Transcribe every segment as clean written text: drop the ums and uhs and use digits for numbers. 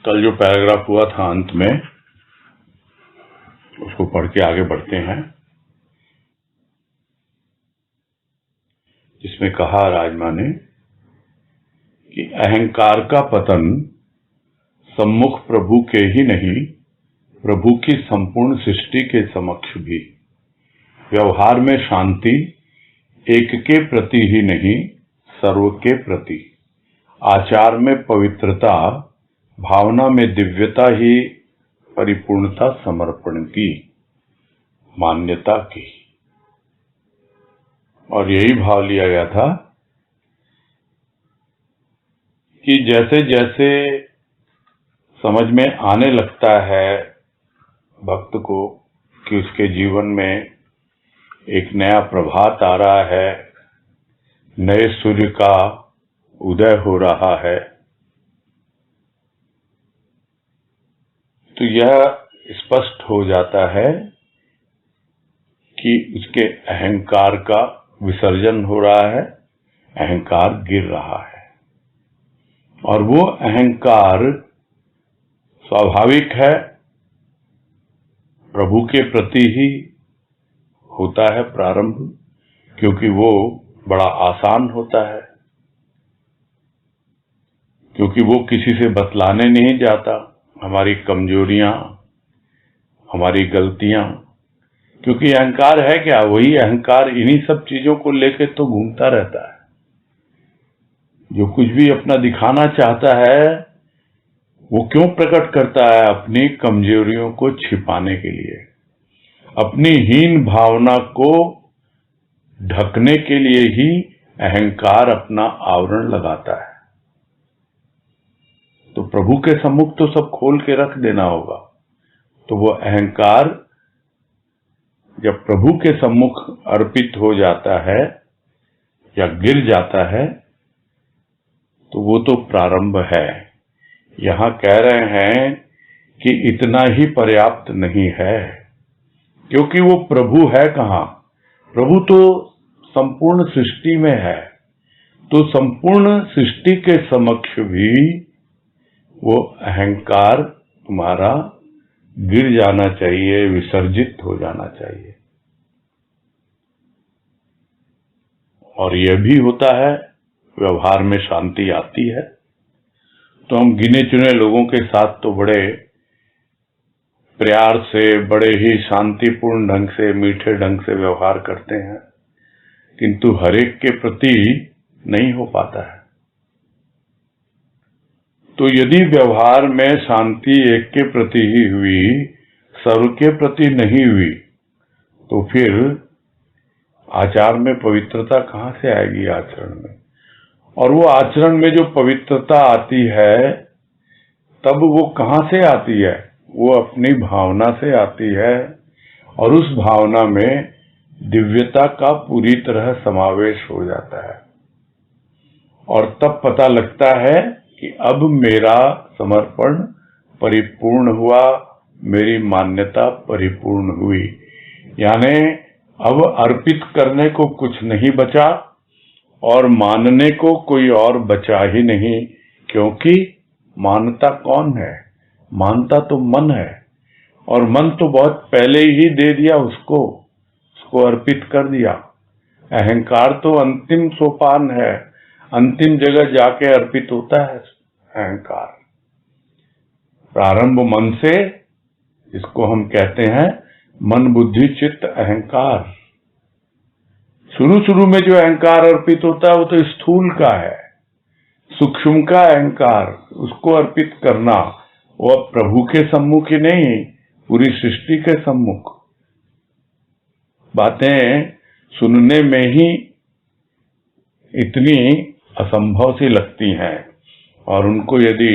कल जो पैराग्राफ हुआ था अंत में, उसको पढ़ के आगे बढ़ते हैं। जिसमें कहा राजमा ने कि अहंकार का पतन सम्मुख प्रभु के ही नहीं, प्रभु की संपूर्ण सृष्टि के समक्ष भी। व्यवहार में शांति एक के प्रति ही नहीं, सर्व के प्रति। आचार में पवित्रता, भावना में दिव्यता ही परिपूर्णता समर्पण की, मान्यता की। और यही भाव लिया गया था कि जैसे जैसे समझ में आने लगता है भक्त को कि उसके जीवन में एक नया प्रभात आ रहा है, नए सूर्य का उदय हो रहा है, तो यह स्पष्ट हो जाता है कि उसके अहंकार का विसर्जन हो रहा है, अहंकार गिर रहा है। और वो अहंकार स्वाभाविक है, प्रभु के प्रति ही होता है प्रारंभ, क्योंकि वो बड़ा आसान होता है, क्योंकि वो किसी से बतलाने नहीं जाता हमारी कमजोरियां, हमारी गलतियां। क्योंकि अहंकार है क्या? वही अहंकार इन्हीं सब चीजों को लेकर तो घूमता रहता है। जो कुछ भी अपना दिखाना चाहता है वो क्यों प्रकट करता है? अपनी कमजोरियों को छिपाने के लिए, अपनी हीन भावना को ढकने के लिए ही अहंकार अपना आवरण लगाता है। तो प्रभु के सम्मुख तो सब खोल के रख देना होगा। तो वो अहंकार जब प्रभु के सम्मुख अर्पित हो जाता है या गिर जाता है, तो वो तो प्रारंभ है। यहां कह रहे हैं कि इतना ही पर्याप्त नहीं है, क्योंकि वो प्रभु है कहां? प्रभु तो संपूर्ण सृष्टि में है। तो संपूर्ण सृष्टि के समक्ष भी वो अहंकार तुम्हारा गिर जाना चाहिए, विसर्जित हो जाना चाहिए। और यह भी होता है, व्यवहार में शांति आती है तो हम गिने चुने लोगों के साथ तो बड़े प्यार से, बड़े ही शांतिपूर्ण ढंग से, मीठे ढंग से व्यवहार करते हैं, किंतु हर एक के प्रति नहीं हो पाता है। तो यदि व्यवहार में शांति एक के प्रति ही हुई, सर्व के प्रति नहीं हुई, तो फिर आचार में पवित्रता कहां से आएगी? आचरण में। और वो आचरण में जो पवित्रता आती है, तब वो कहां से आती है? वो अपनी भावना से आती है, और उस भावना में दिव्यता का पूरी तरह समावेश हो जाता है। और तब पता लगता है कि अब मेरा समर्पण परिपूर्ण हुआ, मेरी मान्यता परिपूर्ण हुई। यानी अब अर्पित करने को कुछ नहीं बचा और मानने को कोई और बचा ही नहीं। क्योंकि मानता कौन है? मानता तो मन है, और मन तो बहुत पहले ही दे दिया, उसको अर्पित कर दिया। अहंकार तो अंतिम सोपान है, अंतिम जगह जाके अर्पित होता है अहंकार। प्रारंभ मन से, इसको हम कहते हैं मन, बुद्धि, चित्त, अहंकार। शुरू में जो अहंकार अर्पित होता है वो तो स्थूल का है, सूक्ष्म का अहंकार, उसको अर्पित करना। वो प्रभु के सम्मुख ही नहीं, पूरी सृष्टि के सम्मुख। बातें सुनने में ही इतनी असंभव सी लगती हैं, और उनको यदि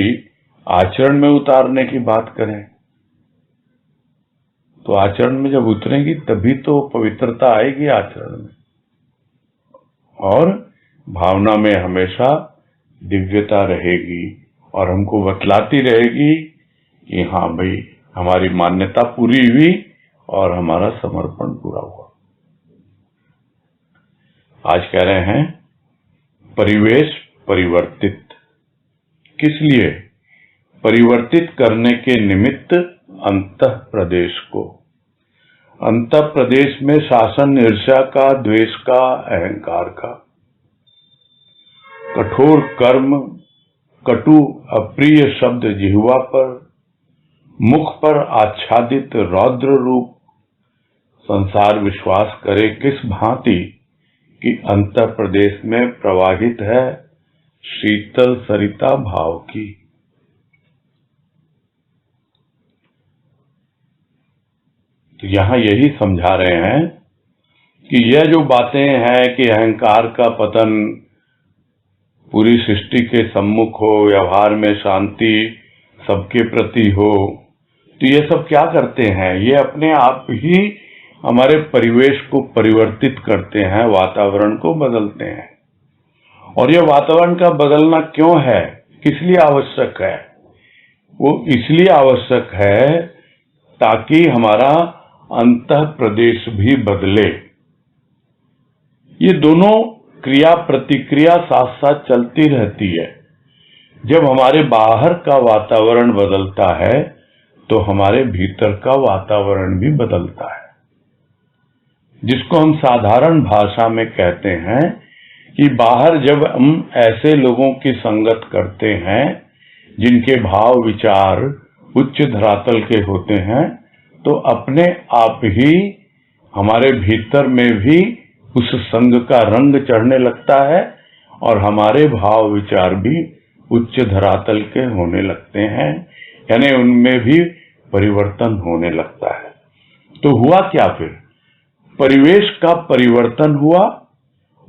आचरण में उतारने की बात करें, तो आचरण में जब उतरेगी तभी तो पवित्रता आएगी आचरण में। और भावना में हमेशा दिव्यता रहेगी, और हमको बतलाती रहेगी कि हाँ भाई, हमारी मान्यता पूरी हुई और हमारा समर्पण पूरा हुआ। आज कह रहे हैं परिवेश परिवर्तित। किस लिए? परिवर्तित करने के निमित्त अंतः प्रदेश को। अंतः प्रदेश में शासन ईर्ष्या का, द्वेष का, अहंकार का, कठोर कर्म, कटु अप्रिय शब्द जिह्वा पर, मुख पर आच्छादित रौद्र रूप, संसार विश्वास करे किस भांति कि अंतः प्रदेश में प्रवाहित है शीतल सरिता भाव की। तो यहां यही समझा रहे हैं कि यह जो बातें हैं कि अहंकार का पतन पूरी सृष्टि के सम्मुख हो, व्यवहार में शांति सबके प्रति हो, तो ये सब क्या करते हैं? ये अपने आप ही हमारे परिवेश को परिवर्तित करते हैं, वातावरण को बदलते हैं। और यह वातावरण का बदलना क्यों है, किस लिए आवश्यक है? वो इसलिए आवश्यक है ताकि हमारा अंतः प्रदेश भी बदले। ये दोनों क्रिया प्रतिक्रिया साथ साथ चलती रहती है। जब हमारे बाहर का वातावरण बदलता है तो हमारे भीतर का वातावरण भी बदलता है, जिसको हम साधारण भाषा में कहते हैं कि बाहर जब हम ऐसे लोगों की संगत करते हैं जिनके भाव विचार उच्च धरातल के होते हैं, तो अपने आप ही हमारे भीतर में भी उस संग का रंग चढ़ने लगता है और हमारे भाव विचार भी उच्च धरातल के होने लगते हैं, यानी उनमें भी परिवर्तन होने लगता है। तो हुआ क्या फिर? परिवेश का परिवर्तन हुआ,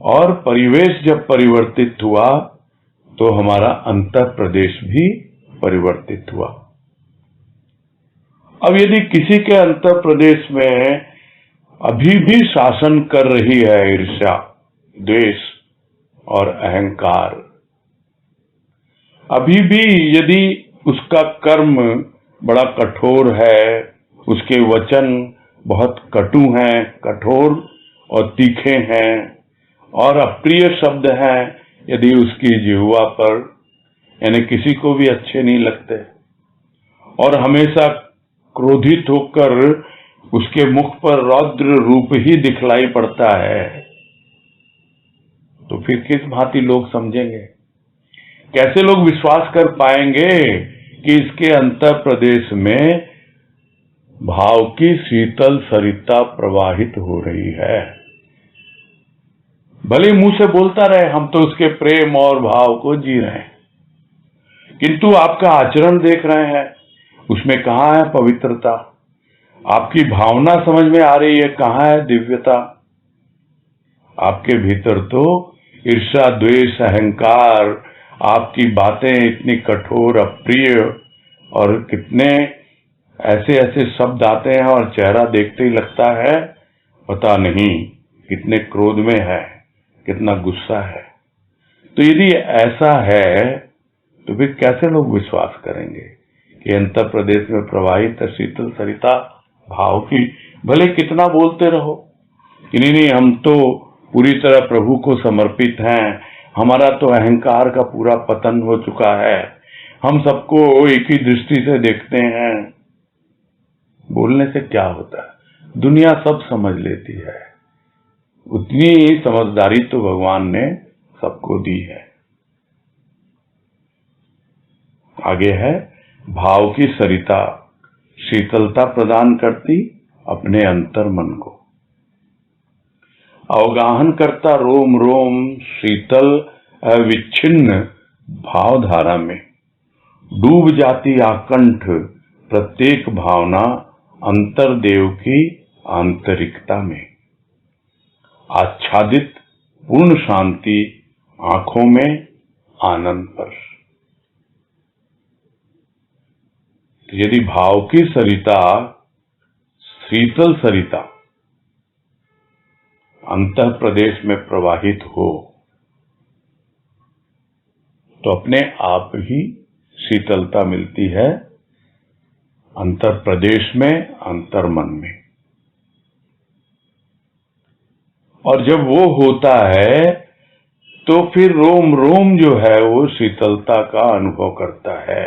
और परिवेश जब परिवर्तित हुआ तो हमारा अंतः प्रदेश भी परिवर्तित हुआ। अब यदि किसी के अंतः प्रदेश में अभी भी शासन कर रही है ईर्ष्या, द्वेष और अहंकार, अभी भी यदि उसका कर्म बड़ा कठोर है, उसके वचन बहुत कटु हैं, कठोर और तीखे हैं, और अप्रिय शब्द हैं यदि उसकी जिह्वा पर, यानी किसी को भी अच्छे नहीं लगते, और हमेशा क्रोधित होकर उसके मुख पर रौद्र रूप ही दिखलाई पड़ता है, तो फिर किस भांति लोग समझेंगे? कैसे लोग विश्वास कर पाएंगे कि इसके अंतः प्रदेश में भाव की शीतल सरिता प्रवाहित हो रही है? भले मुंह से बोलता रहे हम तो उसके प्रेम और भाव को जी रहे हैं, किंतु आपका आचरण देख रहे हैं, उसमें कहाँ है पवित्रता? आपकी भावना समझ में आ रही है, कहाँ है दिव्यता? आपके भीतर तो ईर्ष्या, द्वेष, अहंकार, आपकी बातें इतनी कठोर, अप्रिय, और कितने ऐसे ऐसे शब्द आते हैं और चेहरा देखते ही लगता है पता नहीं कितने क्रोध में है, कितना गुस्सा है। तो यदि ऐसा है तो फिर कैसे लोग विश्वास करेंगे कि अंतः प्रदेश में प्रवाहित शीतल सरिता भाव की? भले कितना बोलते रहो कि नहीं हम तो पूरी तरह प्रभु को समर्पित हैं, हमारा तो अहंकार का पूरा पतन हो चुका है, हम सबको एक ही दृष्टि से देखते हैं, बोलने से क्या होता है? दुनिया सब समझ लेती है। उतनी ही समझदारी तो भगवान ने सबको दी है। आगे है, भाव की सरिता शीतलता प्रदान करती अपने अंतर मन को, अवगाहन करता रोम रोम शीतल अविच्छिन्न भावधारा में, डूब जाती आकंठ प्रत्येक भावना अंतर्देव की आंतरिकता में, आच्छादित पूर्ण शांति आंखों में आनंद पर। यदि भाव की सरिता, शीतल सरिता अंतः प्रदेश में प्रवाहित हो तो अपने आप ही शीतलता मिलती है अंतर प्रदेश में, अंतर मन में। और जब वो होता है तो फिर रोम रोम जो है वो शीतलता का अनुभव करता है।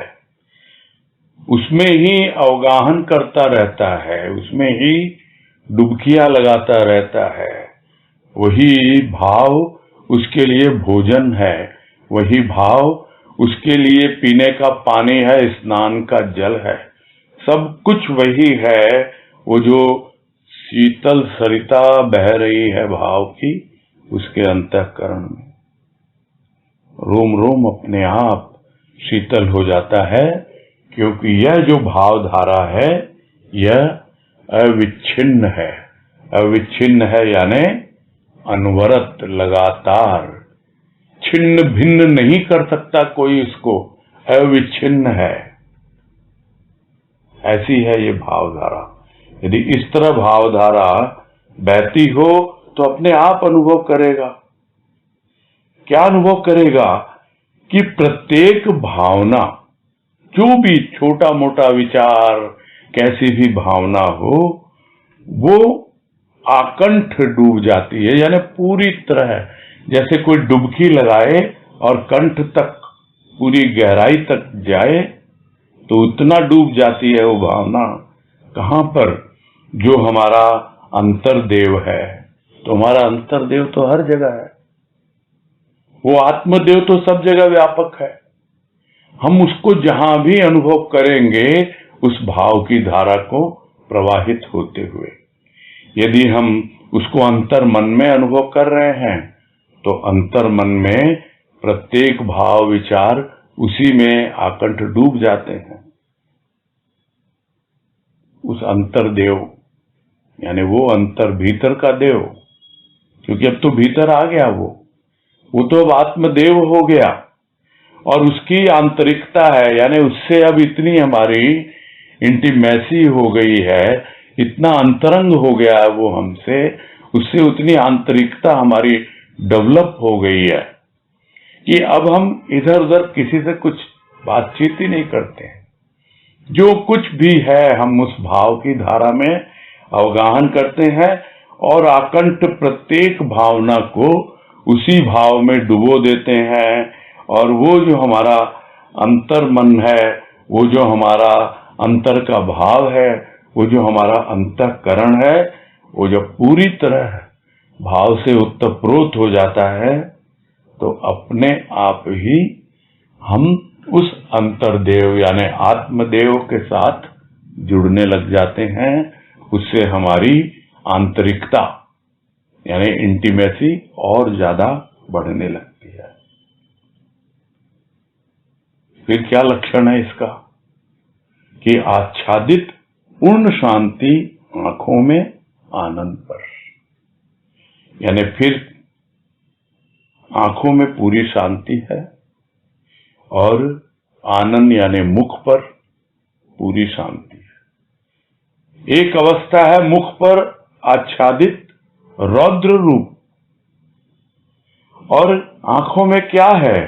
उसमें ही अवगाहन करता रहता है, उसमें ही डुबकियां लगाता रहता है। वही भाव उसके लिए भोजन है, वही भाव उसके लिए पीने का पानी है, स्नान का जल है, सब कुछ वही है। वो जो शीतल सरिता बह रही है भाव की, उसके अंतःकरण में रोम रोम अपने आप शीतल हो जाता है, क्योंकि यह जो भाव धारा है यह अविच्छिन्न है। अविच्छिन्न है यानी अनवरत, लगातार, छिन्न भिन्न नहीं कर सकता कोई इसको, अविच्छिन्न है। ऐसी है ये भावधारा। यदि इस तरह भावधारा बहती हो तो अपने आप अनुभव करेगा। क्या अनुभव करेगा? कि प्रत्येक भावना, जो भी छोटा मोटा विचार, कैसी भी भावना हो, वो आकंठ डूब जाती है, यानी पूरी तरह जैसे कोई डुबकी लगाए और कंठ तक, पूरी गहराई तक जाए, तो उतना डूब जाती है वो भावना। कहां पर? जो हमारा अंतर्देव है। तो हमारा अंतर्देव तो हर जगह है, वो आत्मदेव तो सब जगह व्यापक है। हम उसको जहां भी अनुभव करेंगे उस भाव की धारा को प्रवाहित होते हुए, यदि हम उसको अंतर मन में अनुभव कर रहे हैं तो अंतर मन में प्रत्येक भाव विचार उसी में आकंठ डूब जाते हैं। उस अंतर देव यानी वो अंतर भीतर का देव, क्योंकि अब तो भीतर आ गया वो तो अब आत्मदेव हो गया, और उसकी आंतरिकता है, यानी उससे अब इतनी हमारी इंटीमेसी हो गई है, इतना अंतरंग हो गया है वो हमसे, उससे उतनी आंतरिकता हमारी डेवलप हो गई है कि अब हम इधर उधर किसी से कुछ बातचीत ही नहीं करते हैं। जो कुछ भी है हम उस भाव की धारा में अवगाहन करते हैं और आकंठ प्रत्येक भावना को उसी भाव में डुबो देते हैं। और वो जो हमारा अंतर मन है, वो जो हमारा अंतर का भाव है, वो जो हमारा अंतःकरण है, वो जब पूरी तरह भाव से उत्तप्रोत हो जाता है तो अपने आप ही हम उस अंतर्देव यानी आत्मदेव के साथ जुड़ने लग जाते हैं। उससे हमारी आंतरिकता यानी इंटीमेसी और ज्यादा बढ़ने लगती है। फिर क्या लक्षण है इसका? कि आच्छादित पूर्ण शांति आंखों में आनंद पर, यानी फिर आंखों में पूरी शांति है और आनंद यानी मुख पर पूरी शांति है। एक अवस्था है मुख पर आच्छादित रौद्र रूप, और आंखों में क्या है?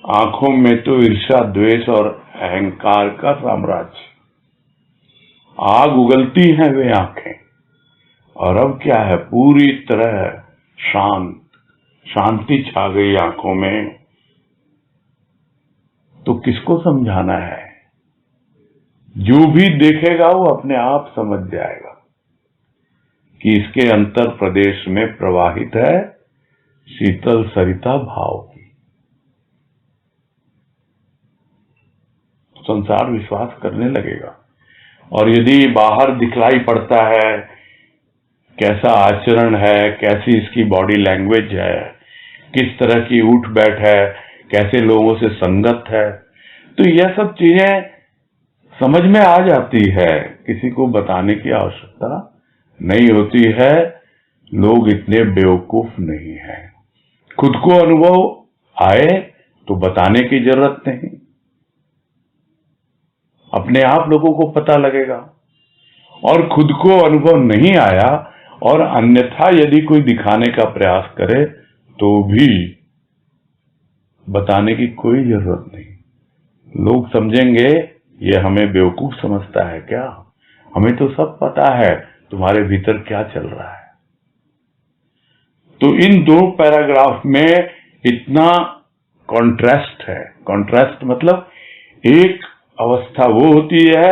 आंखों में तो ईर्ष्या, द्वेष और अहंकार का साम्राज्य। आग उगलती हैं वे आंखें, और अब क्या है? पूरी तरह शांति छा गई आंखों में। तो किसको समझाना है? जो भी देखेगा वो अपने आप समझ जाएगा कि इसके अंतर प्रदेश में प्रवाहित है शीतल सरिता भाव की। संसार विश्वास करने लगेगा। और यदि बाहर दिखलाई पड़ता है कैसा आचरण है, कैसी इसकी बॉडी लैंग्वेज है, किस तरह की उठ बैठ है, कैसे लोगों से संगत है, तो यह सब चीजें समझ में आ जाती है, किसी को बताने की आवश्यकता नहीं होती है। लोग इतने बेवकूफ नहीं हैं। खुद को अनुभव आए तो बताने की जरूरत नहीं, अपने आप लोगों को पता लगेगा। और खुद को अनुभव नहीं आया और अन्यथा यदि कोई दिखाने का प्रयास करे तो भी बताने की कोई जरूरत नहीं। लोग समझेंगे ये हमें बेवकूफ समझता है क्या, हमें तो सब पता है तुम्हारे भीतर क्या चल रहा है। तो इन दो पैराग्राफ में इतना कॉन्ट्रास्ट है। कॉन्ट्रास्ट मतलब एक अवस्था वो होती है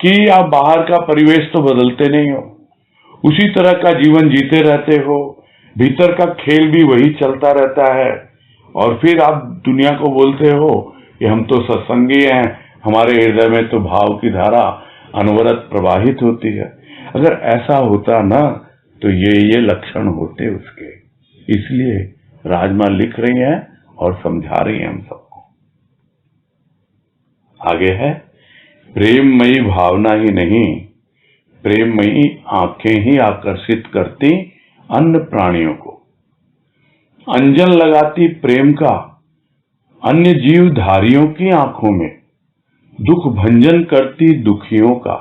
कि आप बाहर का परिवेश तो बदलते नहीं हो, उसी तरह का जीवन जीते रहते हो, भीतर का खेल भी वही चलता रहता है, और फिर आप दुनिया को बोलते हो कि हम तो सत्संगी हैं, हमारे हृदय में तो भाव की धारा अनवरत प्रवाहित होती है। अगर ऐसा होता ना तो ये लक्षण होते उसके। इसलिए राजमा लिख रही हैं और समझा रही हैं हम सबको। आगे है, प्रेममयी भावना ही नहीं, प्रेममयी आंखें ही आकर्षित करती अन्य प्राणियों को, अंजन लगाती प्रेम का अन्य जीवधारियों की आंखों में, दुख भंजन करती दुखियों का,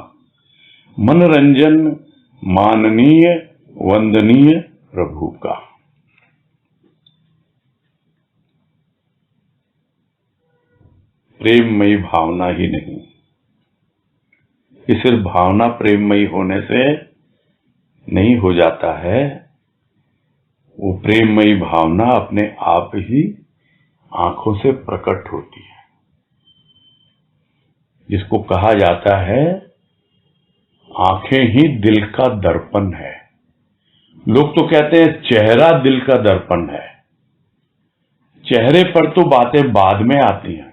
मनरंजन माननीय वंदनीय प्रभु का। प्रेममयी भावना ही नहीं, ये सिर्फ भावना प्रेममयी होने से नहीं हो जाता है, वो प्रेममयी भावना अपने आप ही आंखों से प्रकट होती है, जिसको कहा जाता है आंखें ही दिल का दर्पण है। लोग तो कहते हैं चेहरा दिल का दर्पण है। चेहरे पर तो बातें बाद में आती हैं,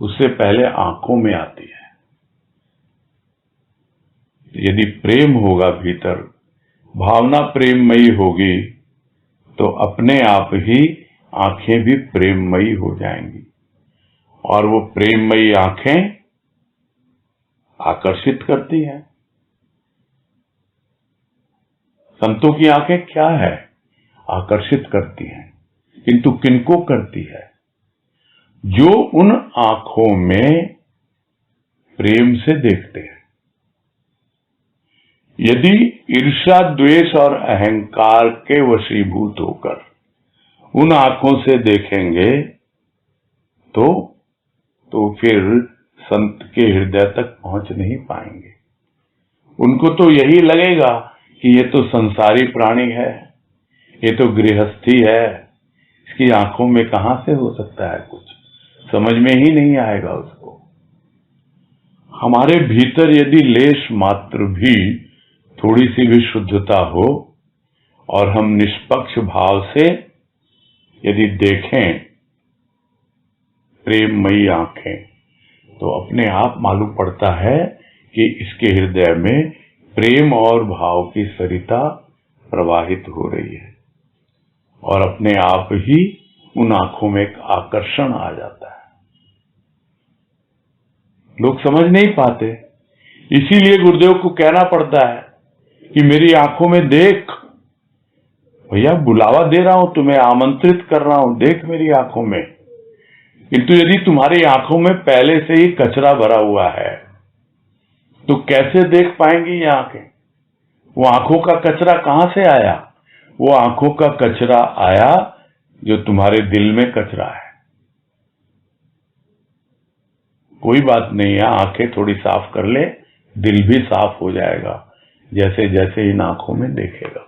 उससे पहले आंखों में आती है। यदि प्रेम होगा भीतर, भावना प्रेममयी होगी, तो अपने आप ही आंखें भी प्रेममयी हो जाएंगी, और वो प्रेममयी आंखें आकर्षित करती हैं। संतों की आंखें क्या है? आकर्षित करती हैं, किंतु किनको करती है? जो उन आंखों में प्रेम से देखते हैं। यदि ईर्ष्या, द्वेष और अहंकार के वशीभूत होकर उन आंखों से देखेंगे तो फिर संत के हृदय तक पहुंच नहीं पाएंगे। उनको तो यही लगेगा कि ये तो संसारी प्राणी है, ये तो गृहस्थी है, इसकी आंखों में कहां से हो सकता है कुछ, समझ में ही नहीं आएगा उसको। हमारे भीतर यदि लेश मात्र भी थोड़ी सी भी शुद्धता हो और हम निष्पक्ष भाव से यदि देखें प्रेममयी आंखें, तो अपने आप मालूम पड़ता है कि इसके हृदय में प्रेम और भाव की सरिता प्रवाहित हो रही है, और अपने आप ही उन आंखों में एक आकर्षण आ जाता है। लोग समझ नहीं पाते, इसीलिए गुरुदेव को कहना पड़ता है कि मेरी आंखों में देख, भैया बुलावा दे रहा हूं तुम्हें, आमंत्रित कर रहा हूं, देख मेरी आंखों में। किंतु यदि तुम्हारी आंखों में पहले से ही कचरा भरा हुआ है तो कैसे देख पाएंगी ये आंखें? वो आंखों का कचरा कहां से आया? वो आंखों का कचरा आया जो तुम्हारे दिल में कचरा है। कोई बात नहीं है, आंखें थोड़ी साफ कर ले, दिल भी साफ हो जाएगा जैसे जैसे इन आंखों में देखेगा।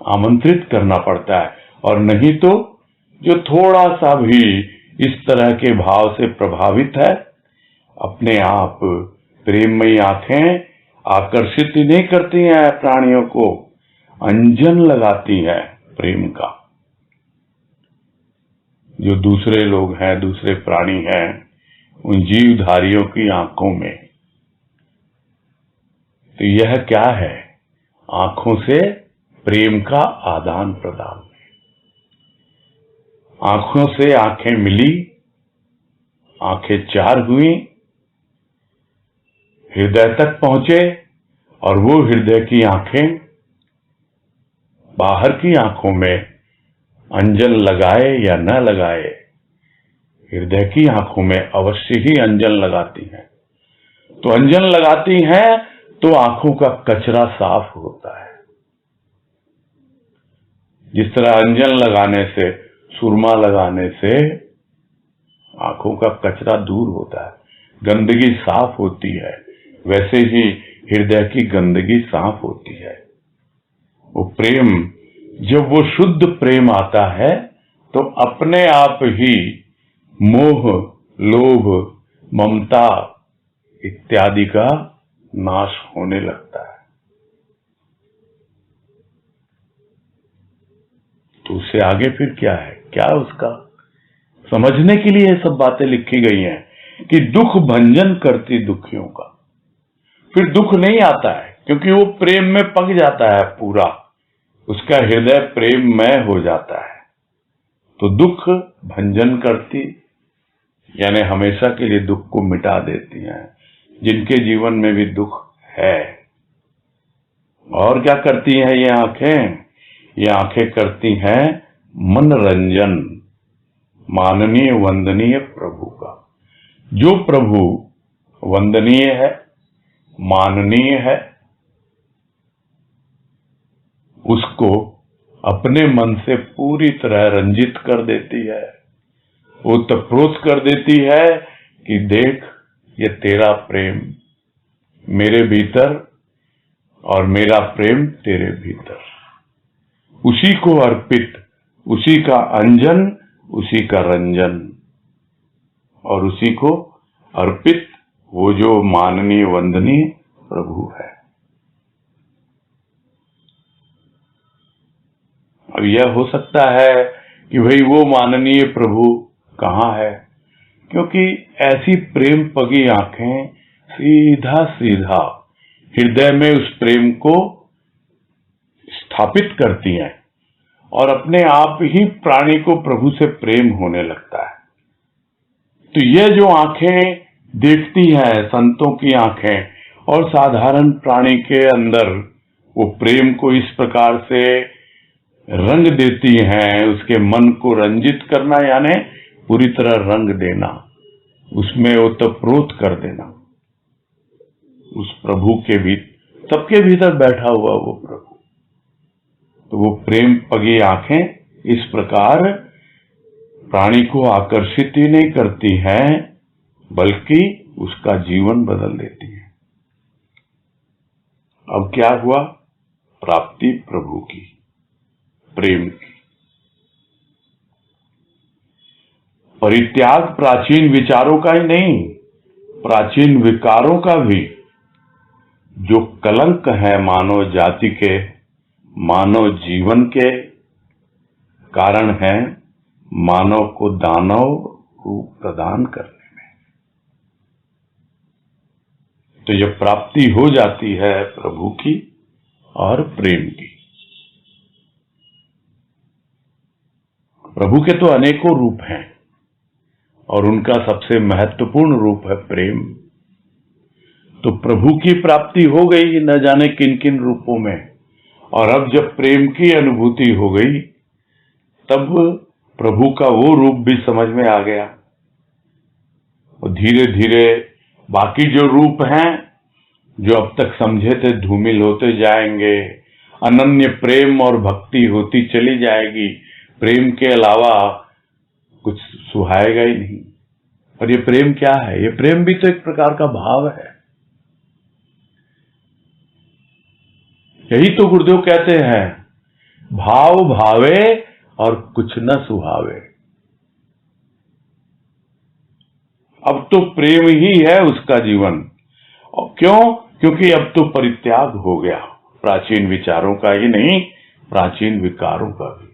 आमंत्रित करना पड़ता है, और नहीं तो जो थोड़ा सा भी इस तरह के भाव से प्रभावित है, अपने आप प्रेममयी आंखें आकर्षित ही नहीं करती हैं प्राणियों को, अंजन लगाती हैं प्रेम का। जो दूसरे लोग हैं, दूसरे प्राणी हैं, उन जीवधारियों की आंखों में, तो यह क्या है? आंखों से प्रेम का आदान प्रदान। आंखों से आंखें मिली, आंखें चार हुई, हृदय तक पहुंचे, और वो हृदय की आंखें बाहर की आंखों में अंजन लगाए या न लगाए, हृदय की आंखों में अवश्य ही अंजन लगाती हैं। तो अंजन लगाती हैं तो आंखों का कचरा साफ होता है। जिस तरह अंजन लगाने से, सुरमा लगाने से आंखों का कचरा दूर होता है, गंदगी साफ होती है, वैसे ही हृदय की गंदगी साफ होती है। वो प्रेम, जब वो शुद्ध प्रेम आता है तो अपने आप ही मोह लोभ, ममता इत्यादि का नाश होने लगता है। तो उससे आगे फिर क्या है, क्या उसका समझने के लिए सब बातें लिखी गई हैं कि दुख भंजन करती दुखियों का। फिर दुख नहीं आता है क्योंकि वो प्रेम में पक जाता है, पूरा उसका हृदय प्रेममय हो जाता है। तो दुख भंजन करती यानी हमेशा के लिए दुख को मिटा देती हैं, जिनके जीवन में भी दुख है। और क्या करती हैं ये आंखें? ये आंखें करती हैं मनोरंजन माननीय वंदनीय प्रभु का। जो प्रभु वंदनीय है, माननीय है, उसको अपने मन से पूरी तरह रंजित कर देती है, ओतप्रोत कर देती है कि देख ये तेरा प्रेम मेरे भीतर और मेरा प्रेम तेरे भीतर, उसी को अर्पित, उसी का अंजन, उसी का रंजन, और उसी को अर्पित वो जो माननीय वंदनीय प्रभु है। अब यह हो सकता है कि भाई वो माननीय प्रभु कहाँ है, क्योंकि ऐसी प्रेम पगी आंखें सीधा सीधा हृदय में उस प्रेम को स्थापित करती हैं और अपने आप ही प्राणी को प्रभु से प्रेम होने लगता है। तो ये जो आंखें देखती हैं, संतों की आंखें और साधारण प्राणी के अंदर वो प्रेम को इस प्रकार से रंग देती हैं, उसके मन को रंजित करना यानी पूरी तरह रंग देना, उसमें ओतप्रोत कर देना। उस प्रभु के भी सबके भीतर बैठा हुआ वो प्रभु। तो वो प्रेम पगी आंखें इस प्रकार प्राणी को आकर्षित ही नहीं करती हैं, बल्कि उसका जीवन बदल देती हैं। अब क्या हुआ? प्राप्ति प्रभु की, प्रेम की। परित्याग प्राचीन विचारों का ही नहीं, प्राचीन विकारों का भी, जो कलंक है मानव जाति के, मानव जीवन के कारण है, मानव को दानव रूप प्रदान करने में। तो यह प्राप्ति हो जाती है प्रभु की और प्रेम की। प्रभु के तो अनेकों रूप हैं और उनका सबसे महत्वपूर्ण रूप है प्रेम। तो प्रभु की प्राप्ति हो गई न जाने किन किन रूपों में, और अब जब प्रेम की अनुभूति हो गई तब प्रभु का वो रूप भी समझ में आ गया। और धीरे धीरे बाकी जो रूप हैं जो अब तक समझे थे धूमिल होते जाएंगे, अनन्य प्रेम और भक्ति होती चली जाएगी, प्रेम के अलावा कुछ सुहाएगा ही नहीं। और ये प्रेम क्या है? ये प्रेम भी तो एक प्रकार का भाव है। यही तो गुरुदेव कहते हैं, भाव भावे और कुछ न सुहावे। अब तो प्रेम ही है उसका जीवन। और क्यों? क्योंकि अब तो परित्याग हो गया, प्राचीन विचारों का ही नहीं, प्राचीन विकारों का भी।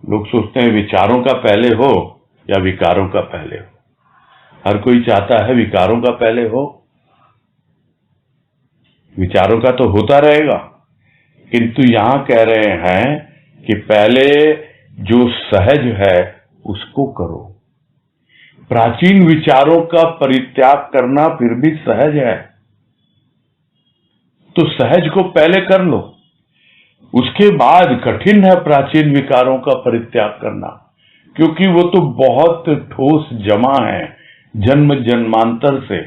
लोग सोचते हैं विचारों का पहले हो या विकारों का पहले हो। हर कोई चाहता है विकारों का पहले हो, विचारों का तो होता रहेगा, किंतु यहां कह रहे हैं कि पहले जो सहज है उसको करो। प्राचीन विचारों का परित्याग करना फिर भी सहज है, तो सहज को पहले कर लो, उसके बाद कठिन है प्राचीन विकारों का परित्याग करना, क्योंकि वो तो बहुत ठोस जमा है जन्म जन्मांतर से,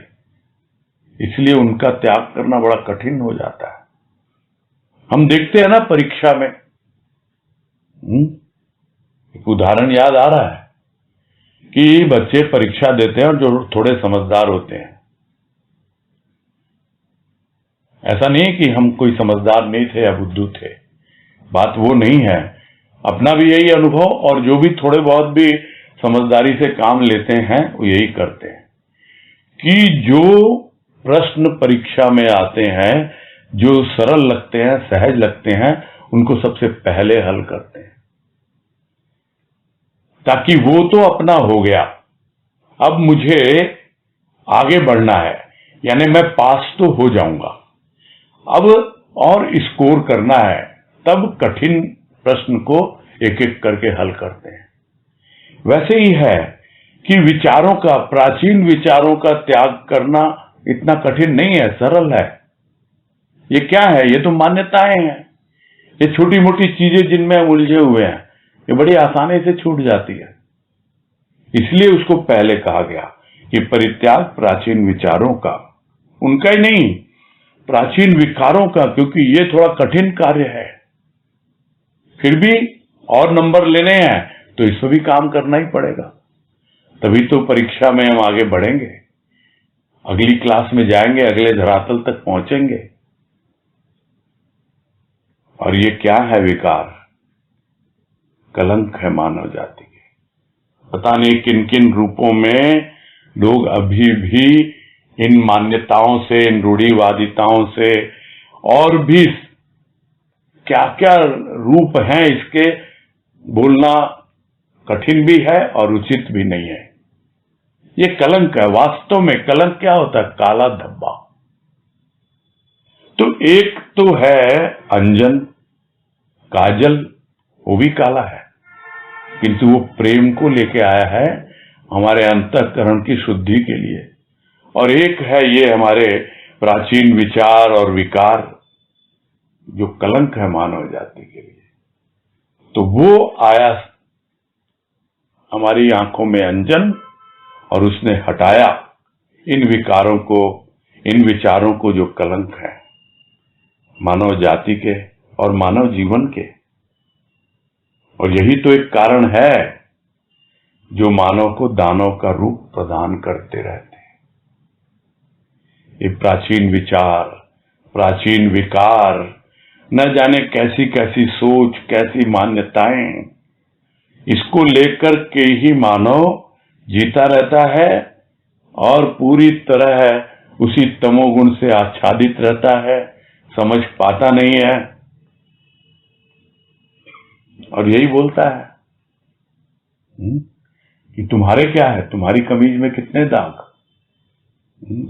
इसलिए उनका त्याग करना बड़ा कठिन हो जाता है। हम देखते हैं ना परीक्षा में, एक उदाहरण याद आ रहा है कि बच्चे परीक्षा देते हैं और जो थोड़े समझदार होते हैं, ऐसा नहीं कि हम कोई समझदार नहीं थे या बुद्धू थे, बात वो नहीं है। अपना भी यही अनुभव, और जो भी थोड़े बहुत भी समझदारी से काम लेते हैं वो यही करते हैं कि जो प्रश्न परीक्षा में आते हैं, जो सरल लगते हैं, सहज लगते हैं, उनको सबसे पहले हल करते हैं, ताकि वो तो अपना हो गया, अब मुझे आगे बढ़ना है, यानी मैं पास तो हो जाऊंगा, अब और स्कोर करना है, तब कठिन प्रश्न को एक एक करके हल करते हैं। वैसे ही है कि विचारों का, प्राचीन विचारों का त्याग करना इतना कठिन नहीं है, सरल है। ये क्या है? ये तो मान्यताएं हैं, ये छोटी मोटी चीजें जिनमें हम उलझे हुए हैं, ये बड़ी आसानी से छूट जाती है। इसलिए उसको पहले कहा गया कि परित्याग प्राचीन विचारों का, उनका ही नहीं, प्राचीन विकारों का, क्योंकि ये थोड़ा कठिन कार्य है। फिर भी और नंबर लेने हैं तो इस पर भी काम करना ही पड़ेगा, तभी तो परीक्षा में हम आगे बढ़ेंगे, अगली क्लास में जाएंगे, अगले धरातल तक पहुंचेंगे। और ये क्या है? विकार, कलंक है मानव जाति के। पता नहीं किन किन रूपों में लोग अभी भी इन मान्यताओं से, इन रूढ़िवादिताओं से, और भी क्या क्या रूप हैं इसके, बोलना कठिन भी है और उचित भी नहीं है। ये कलंक है। वास्तव में कलंक क्या होता है? काला धब्बा। तो एक तो है अंजन, काजल, वो भी काला है, किंतु वो प्रेम को लेके आया है हमारे अंतःकरण की शुद्धि के लिए। और एक है ये हमारे प्राचीन विचार और विकार, जो कलंक है मानव जाति के लिए। तो वो आया हमारी आंखों में अंजन, और उसने हटाया इन विकारों को, इन विचारों को जो कलंक है मानव जाति के और मानव जीवन के। और यही तो एक कारण है जो मानव को दानव का रूप प्रदान करते रहते हैं। ये प्राचीन विचार, प्राचीन विकार, न जाने कैसी कैसी सोच, कैसी मान्यताएं, इसको लेकर के ही मानव जीता रहता है और पूरी तरह उसी तमोगुण से आच्छादित रहता है, समझ पाता नहीं है, और यही बोलता है कि तुम्हारे क्या है, तुम्हारी कमीज में कितने दाग।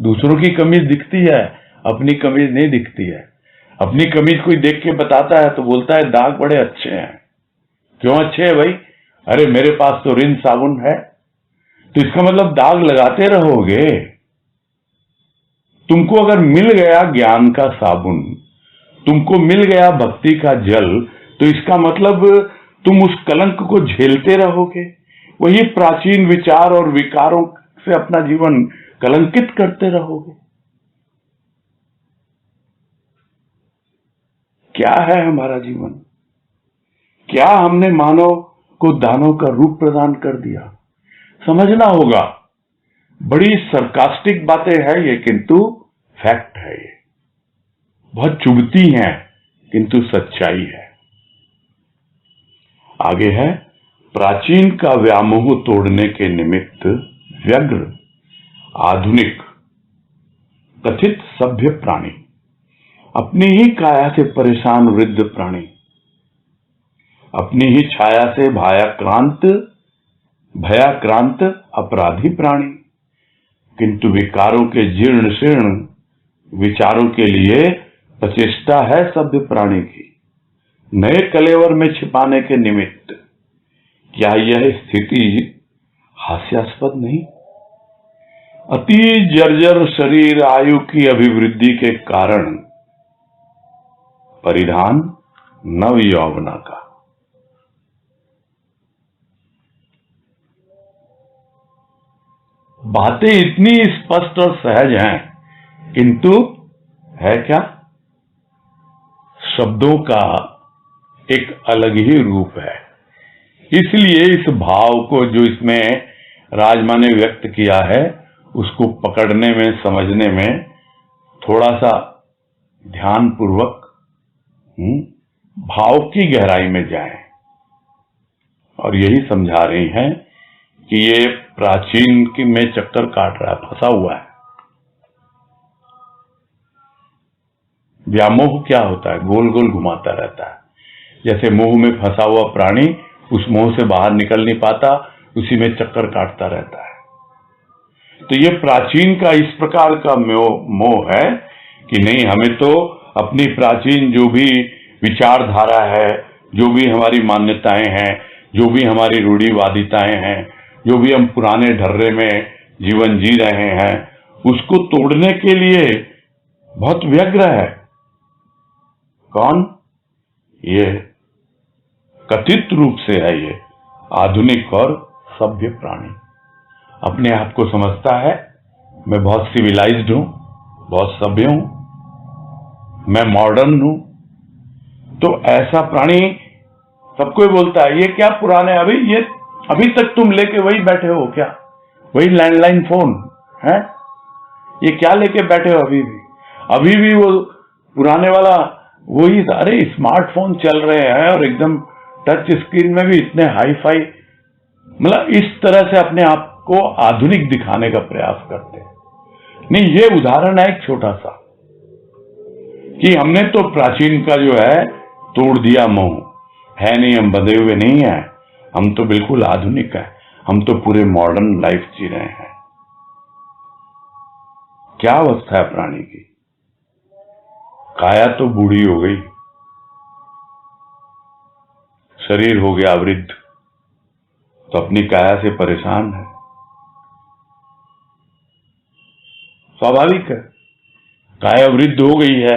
दूसरों की कमीज दिखती है, अपनी कमीज नहीं दिखती है। अपनी कमीज कोई देख के बताता है तो बोलता है दाग बड़े अच्छे हैं। क्यों अच्छे हैं भाई? अरे मेरे पास तो रिन साबुन है। तो इसका मतलब दाग लगाते रहोगे। तुमको अगर मिल गया ज्ञान का साबुन, तुमको मिल गया भक्ति का जल, तो इसका मतलब तुम उस कलंक को झेलते रहोगे, वही प्राचीन विचार और विकारों से अपना जीवन कलंकित करते रहोगे। क्या है हमारा जीवन? क्या हमने मानव को दानव का रूप प्रदान कर दिया? समझना होगा। बड़ी सरकास्टिक बातें हैं ये, किंतु फैक्ट है ये, बहुत चुभती हैं किंतु सच्चाई है। आगे है, प्राचीन का व्यामोह तोड़ने के निमित्त व्यग्र आधुनिक कथित सभ्य प्राणी, अपनी ही काया से परेशान वृद्ध प्राणी, अपनी ही छाया से भयाक्रांत अपराधी प्राणी, किंतु विकारों के जीर्ण शीर्ण विचारों के लिए प्रचेष्टा है सभ्य प्राणी की, नए कलेवर में छिपाने के निमित्त। क्या यह स्थिति हास्यास्पद नहीं? अति जर्जर शरीर आयु की अभिवृद्धि के कारण परिधान नव यौवना का। बातें इतनी स्पष्ट और सहज हैं, किंतु है क्या? शब्दों का एक अलग ही रूप है। इसलिए इस भाव को जो इसमें राजमा ने व्यक्त किया है, उसको पकड़ने में, समझने में थोड़ा सा ध्यान पूर्वक भाव की गहराई में जाएं। और यही समझा रही हैं कि ये प्राचीन की में चक्कर काट रहा है, फंसा हुआ है। व्यामोह क्या होता है? गोल गोल घुमाता रहता है। जैसे मोह में फंसा हुआ प्राणी उस मोह से बाहर निकल नहीं पाता, उसी में चक्कर काटता रहता है। तो ये प्राचीन का इस प्रकार का मोह है कि नहीं, हमें तो अपनी प्राचीन जो भी विचारधारा है, जो भी हमारी मान्यताएं हैं, जो भी हमारी रूढ़िवादिताएं हैं, जो भी हम पुराने ढर्रे में जीवन जी रहे हैं, उसको तोड़ने के लिए बहुत व्यग्र है। कौन? ये कथित रूप से है ये आधुनिक और सभ्य प्राणी। अपने आप को समझता है मैं बहुत सिविलाइज्ड हूं, बहुत सभ्य हूं, मैं मॉडर्न हूं। तो ऐसा प्राणी सबको ही बोलता है ये क्या पुराने, अभी तक तुम लेके वही बैठे हो क्या? वही लैंडलाइन फोन है, ये क्या लेके बैठे हो? अभी भी वो पुराने वाला वही। अरे स्मार्टफोन चल रहे हैं और एकदम टच स्क्रीन में भी इतने हाई फाई, मतलब इस तरह से अपने आप को आधुनिक दिखाने का प्रयास करते हैं। नहीं, ये उदाहरण है एक छोटा सा कि हमने तो प्राचीन का जो है तोड़ दिया मोह, है नहीं, हम बंधे हुए नहीं है, हम तो बिल्कुल आधुनिक है, हम तो पूरे मॉडर्न लाइफ जी रहे हैं। क्या अवस्था है प्राणी की? काया तो बूढ़ी हो गई, शरीर हो गया वृद्ध, तो अपनी काया से परेशान है। स्वाभाविक है, काया वृद्ध हो गई है,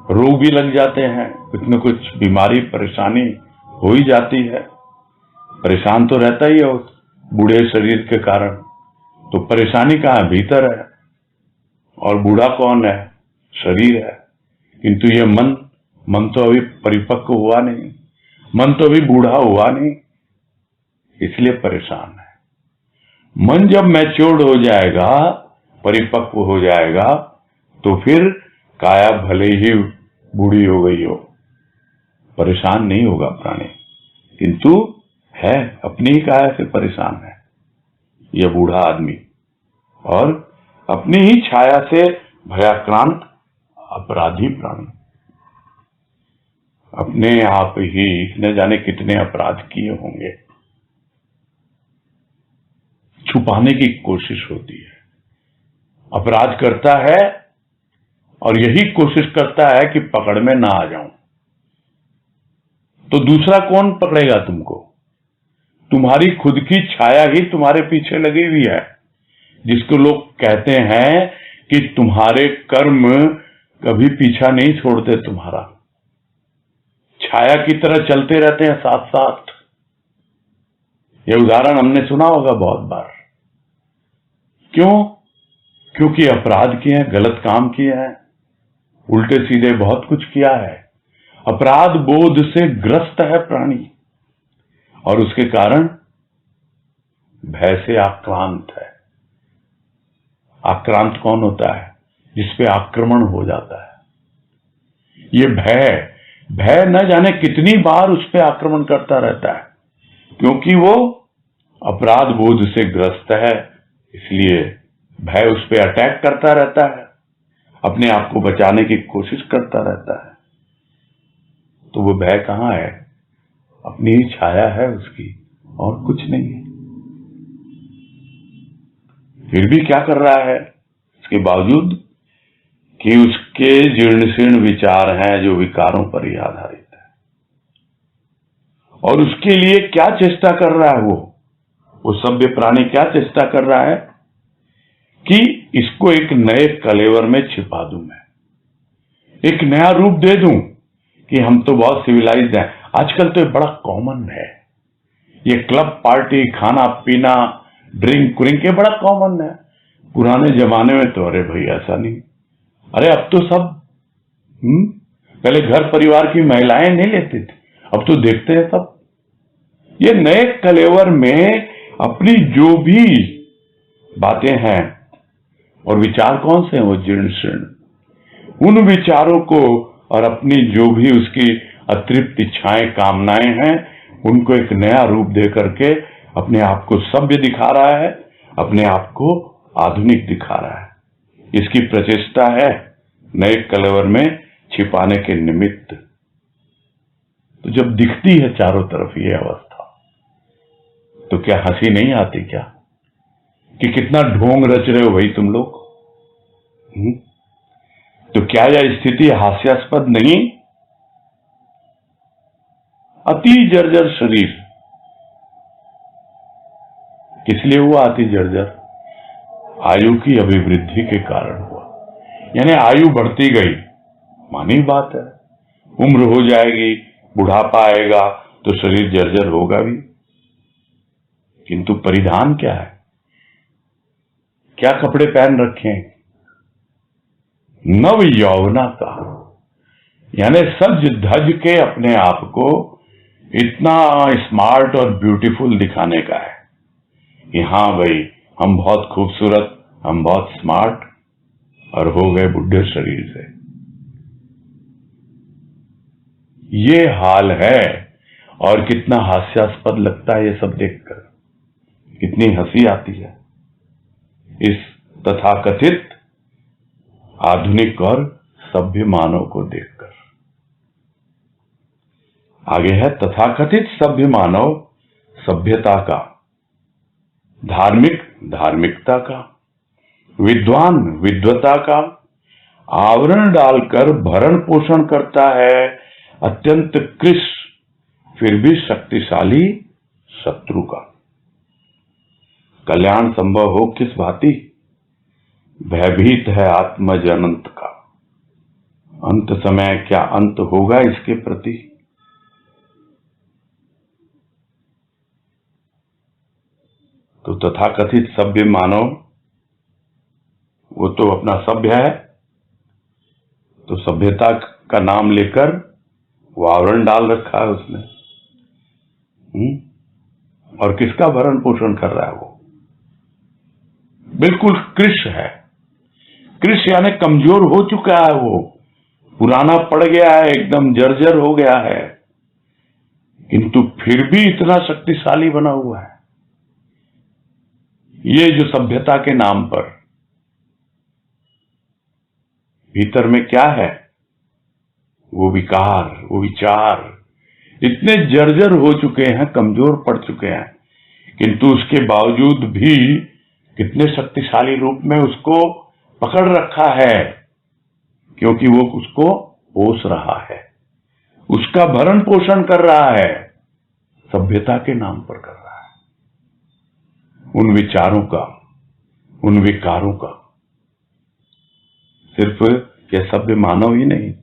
रोग भी लग जाते हैं, कुछ न कुछ बीमारी परेशानी हो ही जाती है। परेशान तो रहता ही है उस बूढ़े शरीर के कारण। तो परेशानी कहाँ है? भीतर है। और बूढ़ा कौन है? शरीर है। किंतु ये मन तो अभी परिपक्व हुआ नहीं, मन तो अभी बूढ़ा हुआ नहीं, इसलिए परेशान है। मन जब मैच्योर्ड हो जाएगा, परिपक्व हो जाएगा, तो फिर काया भले ही बूढ़ी हो गई हो, परेशान नहीं होगा प्राणी, किंतु है अपनी ही काया से परेशान है यह बूढ़ा आदमी, और अपनी ही छाया से भयाक्रांत अपराधी प्राणी। अपने आप ही न जाने कितने अपराध किए होंगे, छुपाने की कोशिश होती है। अपराध करता है और यही कोशिश करता है कि पकड़ में ना आ जाऊं। तो दूसरा कौन पकड़ेगा तुमको? तुम्हारी खुद की छाया ही तुम्हारे पीछे लगी हुई है, जिसको लोग कहते हैं कि तुम्हारे कर्म कभी पीछा नहीं छोड़ते, तुम्हारा छाया की तरह चलते रहते हैं साथ साथ। यह उदाहरण हमने सुना होगा बहुत बार। क्यों? क्योंकि अपराध किए हैं, गलत काम किए हैं, उल्टे सीधे बहुत कुछ किया है, अपराध बोध से ग्रस्त है प्राणी, और उसके कारण भय से आक्रांत है। आक्रांत कौन होता है? जिसपे आक्रमण हो जाता है। ये भय न जाने कितनी बार उस पर आक्रमण करता रहता है, क्योंकि वो अपराध बोध से ग्रस्त है, इसलिए भय उस पर अटैक करता रहता है, अपने आप को बचाने की कोशिश करता रहता है। तो वो भय कहां है? अपनी ही छाया है उसकी, और कुछ नहीं है। फिर भी क्या कर रहा है? इसके बावजूद कि उसके जीर्ण शीर्ण विचार हैं जो विकारों पर ही आधारित है, और उसके लिए क्या चेष्टा कर रहा है वो सभ्य प्राणी क्या चेष्टा कर रहा है कि इसको एक नए कलेवर में छिपा दूं, मैं एक नया रूप दे दूं कि हम तो बहुत सिविलाइज्ड हैं। आजकल तो ये बड़ा कॉमन है, ये क्लब पार्टी, खाना पीना, ड्रिंक ये बड़ा कॉमन है। पुराने जमाने में तो अरे भाई ऐसा नहीं, अरे अब तो सब पहले घर परिवार की महिलाएं नहीं लेती थी, अब तो देखते हैं सब। ये नए कलेवर में अपनी जो भी बातें हैं और विचार कौन से हैं, वो जीर्ण शीर्ण, उन विचारों को और अपनी जो भी उसकी अतृप्त इच्छाएं कामनाएं हैं, उनको एक नया रूप दे करके अपने आप को सभ्य दिखा रहा है, अपने आप को आधुनिक दिखा रहा है। इसकी प्रचेष्टा है नए कलेवर में छिपाने के निमित्त। तो जब दिखती है चारों तरफ ये अवस्था, तो क्या हंसी नहीं आती क्या कि कितना ढोंग रच रहे हो भाई तुम लोग? तो क्या यह स्थिति हास्यास्पद नहीं? अति जर्जर शरीर किस लिए हुआ? अति जर्जर आयु की अभिवृद्धि के कारण हुआ। यानी आयु बढ़ती गई, मानी बात है, उम्र हो जाएगी, बुढ़ापा आएगा तो शरीर जर्जर होगा भी। किंतु परिधान क्या है? क्या कपड़े पहन रखे हैं? नव यौवना का, यानी सज धज के अपने आप को इतना स्मार्ट और ब्यूटीफुल दिखाने का है कि हाँ भाई हम बहुत खूबसूरत, हम बहुत स्मार्ट, और हो गए बुढ़े शरीर से। ये हाल है। और कितना हास्यास्पद लगता है ये सब देखकर, कितनी हंसी आती है इस तथाकथित आधुनिक और सभ्य मानव को देखकर। आगे है तथाकथित सभ्य मानव सभ्यता का, धार्मिक धार्मिकता का, विद्वान विद्वता का आवरण डालकर भरण पोषण करता है अत्यंत कृश फिर भी शक्तिशाली शत्रु का। कल्याण संभव हो किस भांति? भयभीत है आत्मज अनंत का, अंत समय क्या अंत होगा इसके प्रति? तो तथाकथित सभ्य मानव, वो तो अपना सभ्य है, तो सभ्यता का नाम लेकर वो आवरण डाल रखा है उसने। और किसका भरण पोषण कर रहा है वो? बिल्कुल कृश है। कृश यानी कमजोर हो चुका है, वो पुराना पड़ गया है, एकदम जर्जर हो गया है, किंतु फिर भी इतना शक्तिशाली बना हुआ है। ये जो सभ्यता के नाम पर, भीतर में क्या है? वो विकार, वो विचार इतने जर्जर हो चुके हैं, कमजोर पड़ चुके हैं, किंतु उसके बावजूद भी कितने शक्तिशाली रूप में उसको पकड़ रखा है, क्योंकि वो उसको पोष रहा है, उसका भरण पोषण कर रहा है, सभ्यता के नाम पर कर रहा है। उन विचारों का, उन विकारों का। सिर्फ यह सभ्य मानव ही नहीं,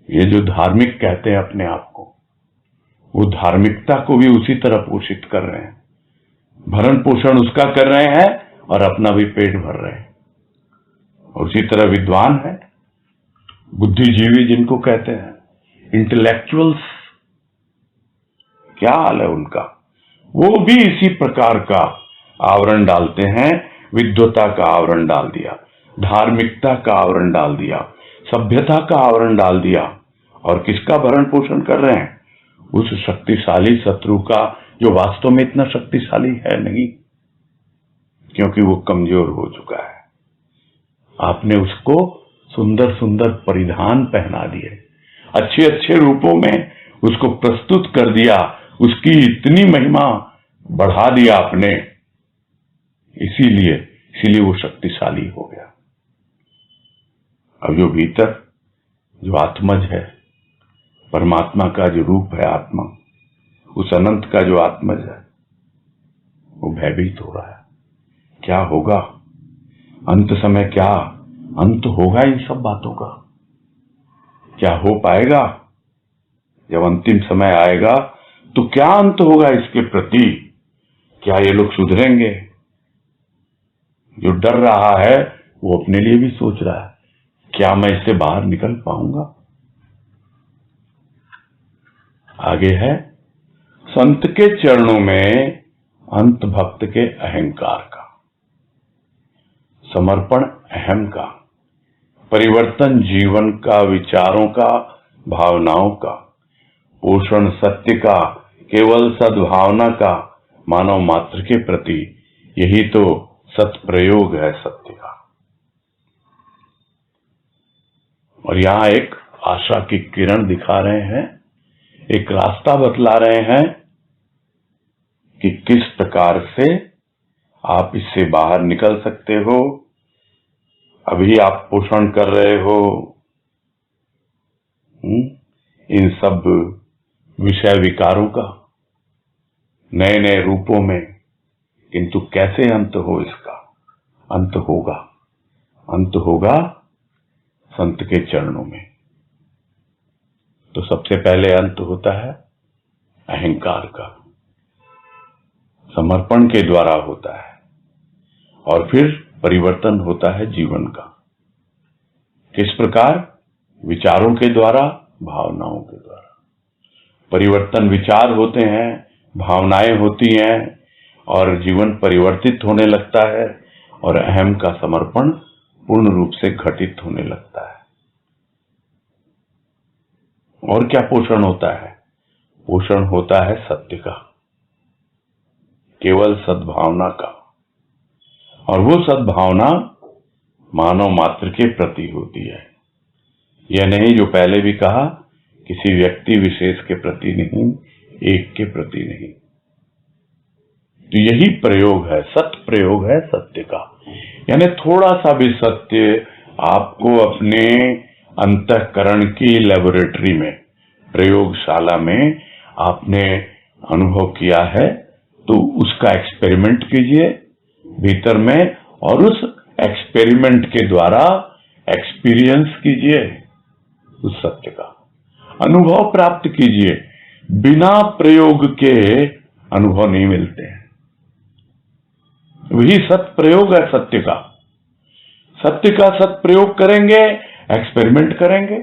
ये जो धार्मिक कहते हैं अपने आप को, वो धार्मिकता को भी उसी तरह पोषित कर रहे हैं, भरण पोषण उसका कर रहे हैं और अपना भी पेट भर रहे हैं। और उसी तरह विद्वान है, बुद्धिजीवी जिनको कहते हैं, इंटेलेक्चुअल्स, क्या हाल है उनका? वो भी इसी प्रकार का आवरण डालते हैं। विद्वता का आवरण डाल दिया, धार्मिकता का आवरण डाल दिया, सभ्यता का आवरण डाल दिया, और किसका भरण पोषण कर रहे हैं? उस शक्तिशाली शत्रु का, जो वास्तव में इतना शक्तिशाली है नहीं, क्योंकि वो कमजोर हो चुका है। आपने उसको सुंदर सुंदर परिधान पहना दिए, अच्छे अच्छे रूपों में उसको प्रस्तुत कर दिया, उसकी इतनी महिमा बढ़ा दिया आपने, इसीलिए वो शक्तिशाली हो गया। अब जो भीतर जो आत्मज है, परमात्मा का जो रूप है आत्मा, उस अनंत का जो आत्मज है, वो भयभीत हो रहा है। क्या होगा अंत समय? क्या अंत होगा इन सब बातों का? क्या हो पाएगा? जब अंतिम समय आएगा तो क्या अंत होगा इसके प्रति? क्या ये लोग सुधरेंगे? जो डर रहा है वो अपने लिए भी सोच रहा है, क्या मैं इससे बाहर निकल पाऊंगा? आगे है संत के चरणों में अंत भक्त के अहंकार का, समर्पण अहम का, परिवर्तन जीवन का, विचारों का, भावनाओं का, पोषण सत्य का, केवल सद्भावना का मानव मात्र के प्रति, यही तो सत्प्रयोग है सत्य का। और यहां एक आशा की किरण दिखा रहे हैं, एक रास्ता बतला रहे हैं कि किस प्रकार से आप इससे बाहर निकल सकते हो। अभी आप पोषण कर रहे हो इन सब विषय विकारों का नए नए रूपों में, किंतु कैसे अंत हो इसका? अंत होगा, अंत होगा संत के चरणों में। तो सबसे पहले अंत होता है अहंकार का, समर्पण के द्वारा होता है, और फिर परिवर्तन होता है जीवन का। किस प्रकार? विचारों के द्वारा, भावनाओं के द्वारा। परिवर्तन विचार होते हैं, भावनाएं होती हैं, और जीवन परिवर्तित होने लगता है, और अहम का समर्पण पूर्ण रूप से घटित होने लगता है। और क्या पोषण होता है? पोषण होता है सत्य का, केवल सद्भावना का। और वो सद्भावना मानव मात्र के प्रति होती है। यह नहीं जो पहले भी कहा, किसी व्यक्ति विशेष के प्रति नहीं, एक के प्रति नहीं। तो यही प्रयोग है, सत्य प्रयोग है सत्य का। यानी थोड़ा सा भी सत्य आपको अपने अंतःकरण की लेबोरेटरी में, प्रयोगशाला में आपने अनुभव किया है, तो उसका एक्सपेरिमेंट कीजिए भीतर में, और उस एक्सपेरिमेंट के द्वारा एक्सपीरियंस कीजिए उस सत्य का, अनुभव प्राप्त कीजिए। बिना प्रयोग के अनुभव नहीं मिलते हैं। वही सत्य प्रयोग है सत्य का। सत्य का सत्य प्रयोग करेंगे, एक्सपेरिमेंट करेंगे,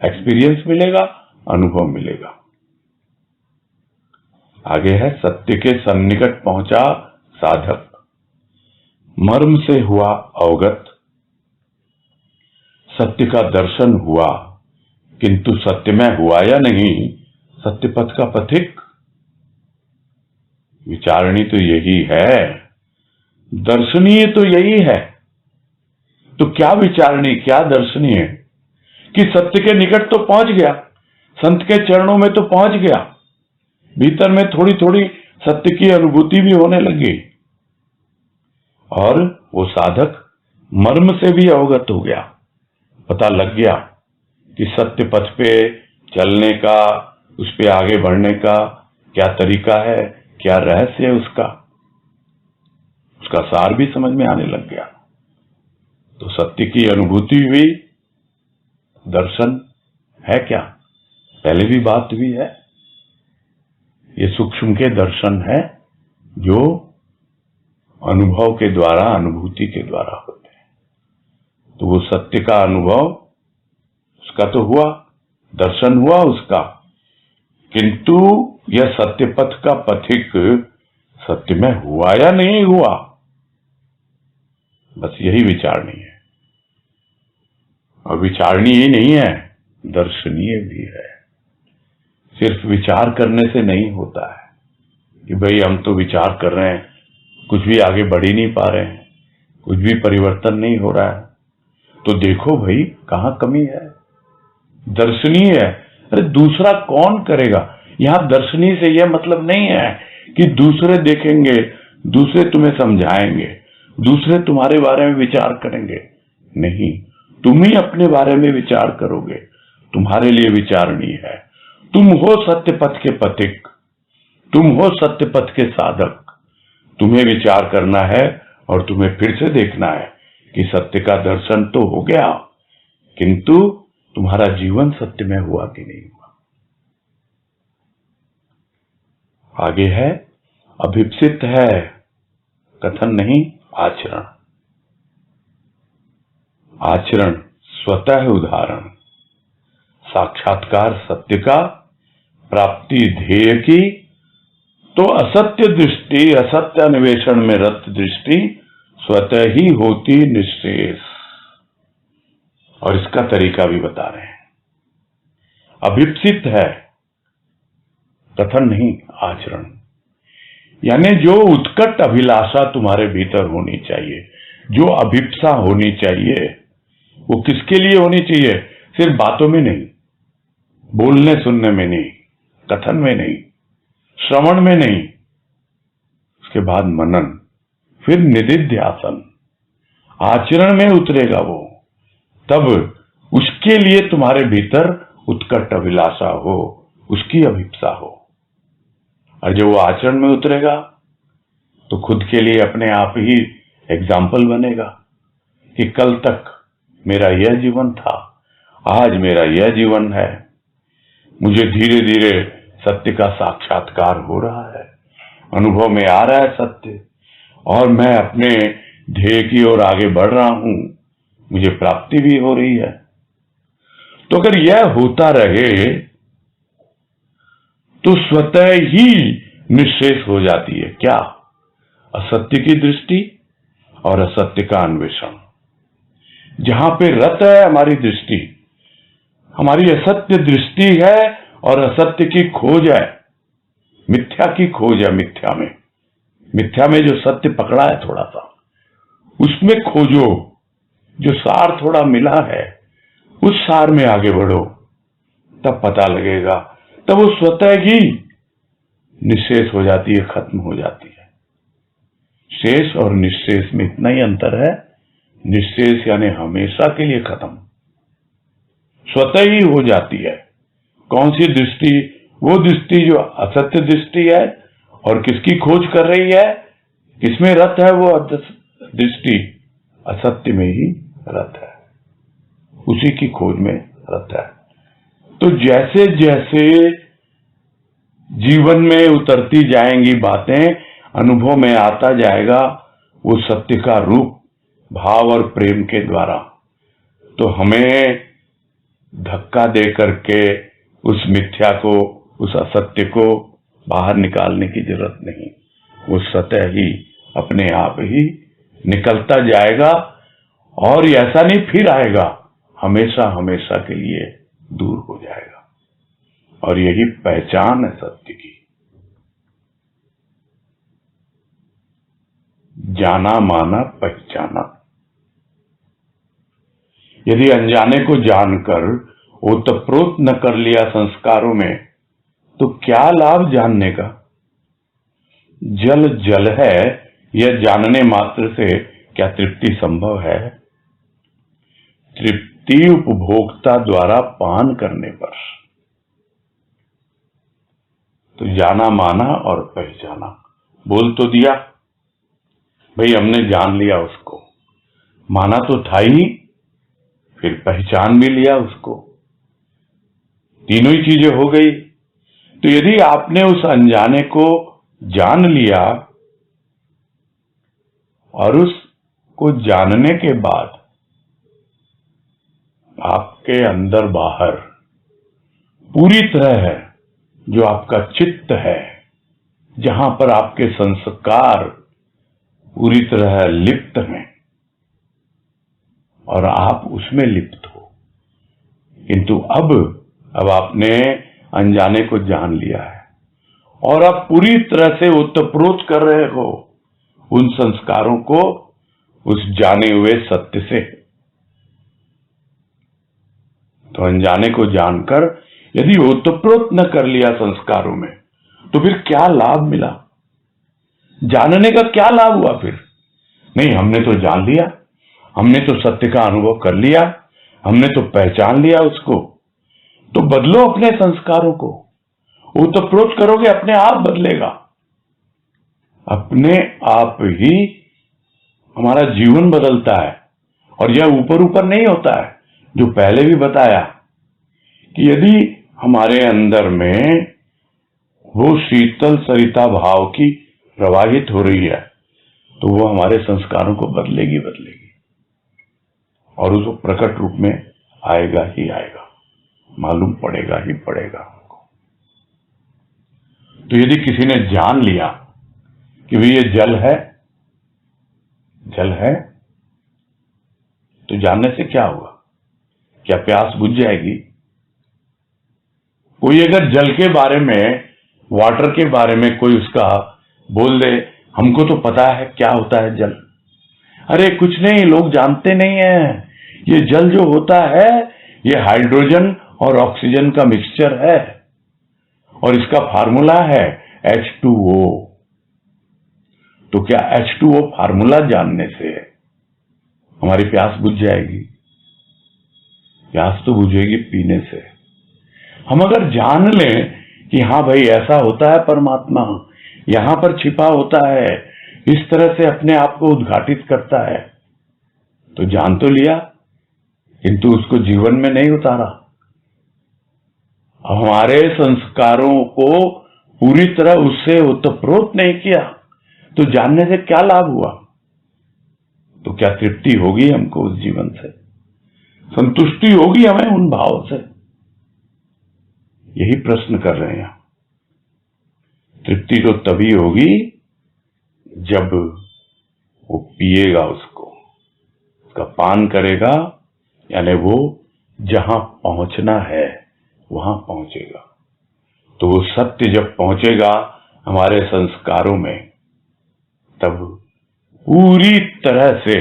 एक्सपीरियंस मिलेगा, अनुभव मिलेगा। आगे है सत्य के सन्निकट पहुंचा साधक, मर्म से हुआ अवगत। सत्य का दर्शन हुआ, किंतु सत्यमय हुआ या नहीं, सत्य पथ का पथिक। विचारणी तो यही है, दर्शनीय तो यही है। तो क्या विचारणी, क्या दर्शनीय? कि सत्य के निकट तो पहुंच गया, संत के चरणों में तो पहुंच गया, भीतर में थोड़ी थोड़ी सत्य की अनुभूति भी होने लगी, और वो साधक मर्म से भी अवगत हो गया। पता लग गया कि सत्य पथ पे चलने का, उस पे आगे बढ़ने का क्या तरीका है, क्या रहस्य है उसका सार भी समझ में आने लग गया। तो सत्य की अनुभूति हुई, दर्शन है क्या? पहले भी बात हुई है, ये सूक्ष्म के दर्शन है जो अनुभव के द्वारा, अनुभूति के द्वारा होते हैं। तो वो सत्य का अनुभव उसका तो हुआ, दर्शन हुआ उसका, किंतु यह सत्य पथ का पथिक सत्य में हुआ या नहीं हुआ, बस यही विचारणी है। और विचारणी ही नहीं है, दर्शनीय भी है। सिर्फ विचार करने से नहीं होता है कि भाई हम तो विचार कर रहे हैं, कुछ भी आगे बढ़ ही नहीं पा रहे हैं, कुछ भी परिवर्तन नहीं हो रहा है। तो देखो भाई कहां कमी है, दर्शनीय है। अरे दूसरा कौन करेगा? यहां दर्शनीय से यह मतलब नहीं है कि दूसरे देखेंगे, दूसरे तुम्हें समझाएंगे, दूसरे तुम्हारे बारे में विचार करेंगे। नहीं, तुम ही अपने बारे में विचार करोगे, तुम्हारे लिए विचारणी है। तुम हो सत्य पथ के पथिक, तुम हो सत्य पथ के साधक। तुम्हें विचार करना है और तुम्हें फिर से देखना है कि सत्य का दर्शन तो हो गया, किंतु तुम्हारा जीवन सत्य में हुआ कि नहीं हुआ। आगे है अभिप्सित है, कथन नहीं, आचरण। आचरण स्वतः उदाहरण, साक्षात्कार सत्य का, प्राप्ति ध्येय की। तो असत्य दृष्टि, असत्य अन्वेषण में रत दृष्टि स्वतः ही होती निश्चेष। और इसका तरीका भी बता रहे हैं। अभिप्सित है कथन नहीं, आचरण। यानी जो उत्कट अभिलाषा तुम्हारे भीतर होनी चाहिए, जो अभिप्सा होनी चाहिए, वो किसके लिए होनी चाहिए? सिर्फ बातों में नहीं, बोलने सुनने में नहीं, कथन में नहीं, श्रवण में नहीं, उसके बाद मनन, फिर निदिध्यासन, आचरण में उतरेगा वो। तब उसके लिए तुम्हारे भीतर उत्कट अभिलाषा हो, उसकी अभिप्सा हो। और जब वो आचरण में उतरेगा तो खुद के लिए अपने आप ही एग्जाम्पल बनेगा कि कल तक मेरा यह जीवन था, आज मेरा यह जीवन है, मुझे धीरे धीरे सत्य का साक्षात्कार हो रहा है, अनुभव में आ रहा है सत्य, और मैं अपने ध्येय की ओर आगे बढ़ रहा हूं, मुझे प्राप्ति भी हो रही है। तो अगर यह होता रहे तो स्वतः ही निश्शेष हो जाती है क्या? असत्य की दृष्टि और असत्य का अन्वेषण। जहां पे रत है हमारी दृष्टि, हमारी असत्य दृष्टि है और असत्य की खोज है, मिथ्या की खोज है। मिथ्या में जो सत्य पकड़ा है थोड़ा सा, उसमें खोजो, जो सार थोड़ा मिला है उस सार में आगे बढ़ो, तब पता लगेगा। तब वो स्वतः ही निश्शेष हो जाती है, खत्म हो जाती है। शेष और निश्शेष में इतना ही अंतर है, निश्शेष यानी हमेशा के लिए खत्म, स्वतः ही हो जाती है। कौन सी दृष्टि? वो दृष्टि जो असत्य दृष्टि है और किसकी खोज कर रही है, किसमें रत है? वो दृष्टि असत्य में ही रत है, उसी की खोज में रत है। तो जैसे जैसे जीवन में उतरती जाएंगी बातें, अनुभव में आता जाएगा वो सत्य का रूप भाव और प्रेम के द्वारा, तो हमें धक्का दे करके उस मिथ्या को, उस असत्य को बाहर निकालने की जरूरत नहीं। वो स्वतः ही अपने आप ही निकलता जाएगा, और ऐसा नहीं फिर आएगा, हमेशा हमेशा के लिए दूर हो जाएगा। और यही पहचान है सत्य की। जाना माना पहचाना। यदि अनजाने को जानकर ओतप्रोत न कर लिया संस्कारों में, तो क्या लाभ जानने का? जल जल है, यह जानने मात्र से क्या तृप्ति संभव है? तृप्ति उपभोक्ता द्वारा पान करने पर। तो जाना माना और पहचाना, बोल तो दिया भाई, हमने जान लिया उसको, माना तो था ही, फिर पहचान भी लिया उसको, तीनों ही चीजें हो गई। तो यदि आपने उस अनजाने को जान लिया और उसको जानने के बाद आपके अंदर बाहर पूरी तरह है, जो आपका चित्त है, जहां पर आपके संस्कार पूरी तरह लिप्त हैं और आप उसमें लिप्त हो, किंतु अब आपने अनजाने को जान लिया है और आप पूरी तरह से ओतप्रोत कर रहे हो उन संस्कारों को उस जाने हुए सत्य से। तो अनजाने को जानकर यदि ओतप्रोत न कर लिया संस्कारों में, तो फिर क्या लाभ मिला? जानने का क्या लाभ हुआ फिर? नहीं, हमने तो जान लिया, हमने तो सत्य का अनुभव कर लिया, हमने तो पहचान लिया उसको। तो बदलो अपने संस्कारों को, ओतप्रोत करोगे, अपने आप बदलेगा। अपने आप ही हमारा जीवन बदलता है, और यह ऊपर ऊपर नहीं होता है, जो पहले भी बताया कि यदि हमारे अंदर में वो शीतल सरिता भाव की प्रवाहित हो रही है, तो वो हमारे संस्कारों को बदलेगी और उसको प्रकट रूप में आएगा ही आएगा, मालूम पड़ेगा ही पड़ेगा हमको। तो यदि किसी ने जान लिया कि भाई ये जल है, तो जानने से क्या होगा? क्या प्यास बुझ जाएगी? कोई अगर जल के बारे में वाटर के बारे में कोई उसका बोल दे, हमको तो पता है क्या होता है जल। अरे कुछ नहीं, लोग जानते नहीं है। ये जल जो होता है ये हाइड्रोजन और ऑक्सीजन का मिक्सचर है और इसका फार्मूला है H2O। तो क्या H2O फार्मूला जानने से हमारी प्यास बुझ जाएगी? प्यास तो बुझेगी पीने से। हम अगर जान लें कि हाँ भाई ऐसा होता है, परमात्मा यहां पर छिपा होता है, इस तरह से अपने आप को उद्घाटित करता है, तो जान तो लिया किंतु उसको जीवन में नहीं उतारा। हमारे संस्कारों को पूरी तरह उससे ओतप्रोत नहीं किया, तो जानने से क्या लाभ हुआ? तो क्या तृप्ति होगी हमको उस जीवन से? संतुष्टि होगी हमें उन भाव से? यही प्रश्न कर रहे हैं। तृप्ति तो तभी होगी जब वो पिएगा, उसका पान करेगा, यानी वो जहां पहुंचना है वहां पहुंचेगा। तो वो सत्य जब पहुंचेगा हमारे संस्कारों में, तब पूरी तरह से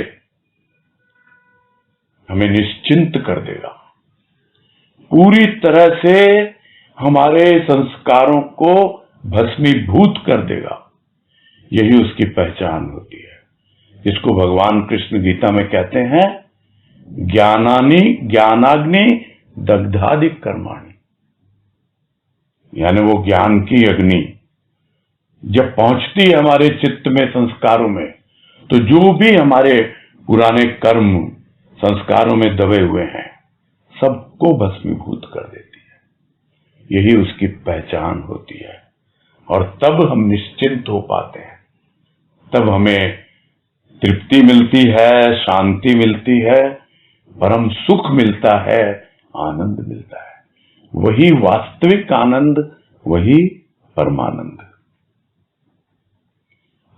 हमें निश्चिंत कर देगा, पूरी तरह से हमारे संस्कारों को भस्मीभूत कर देगा। यही उसकी पहचान होती है, जिसको भगवान कृष्ण गीता में कहते हैं ज्ञानाग्नि दग्धादि कर्माणि। यानी वो ज्ञान की अग्नि जब पहुंचती है हमारे चित्त में, संस्कारों में, तो जो भी हमारे पुराने कर्म संस्कारों में दबे हुए हैं सबको भस्मीभूत कर देती है। यही उसकी पहचान होती है। और तब हम निश्चिंत हो पाते हैं, तब हमें तृप्ति मिलती है, शांति मिलती है, परम सुख मिलता है, आनंद मिलता है। वही वास्तविक आनंद, वही परमानंद।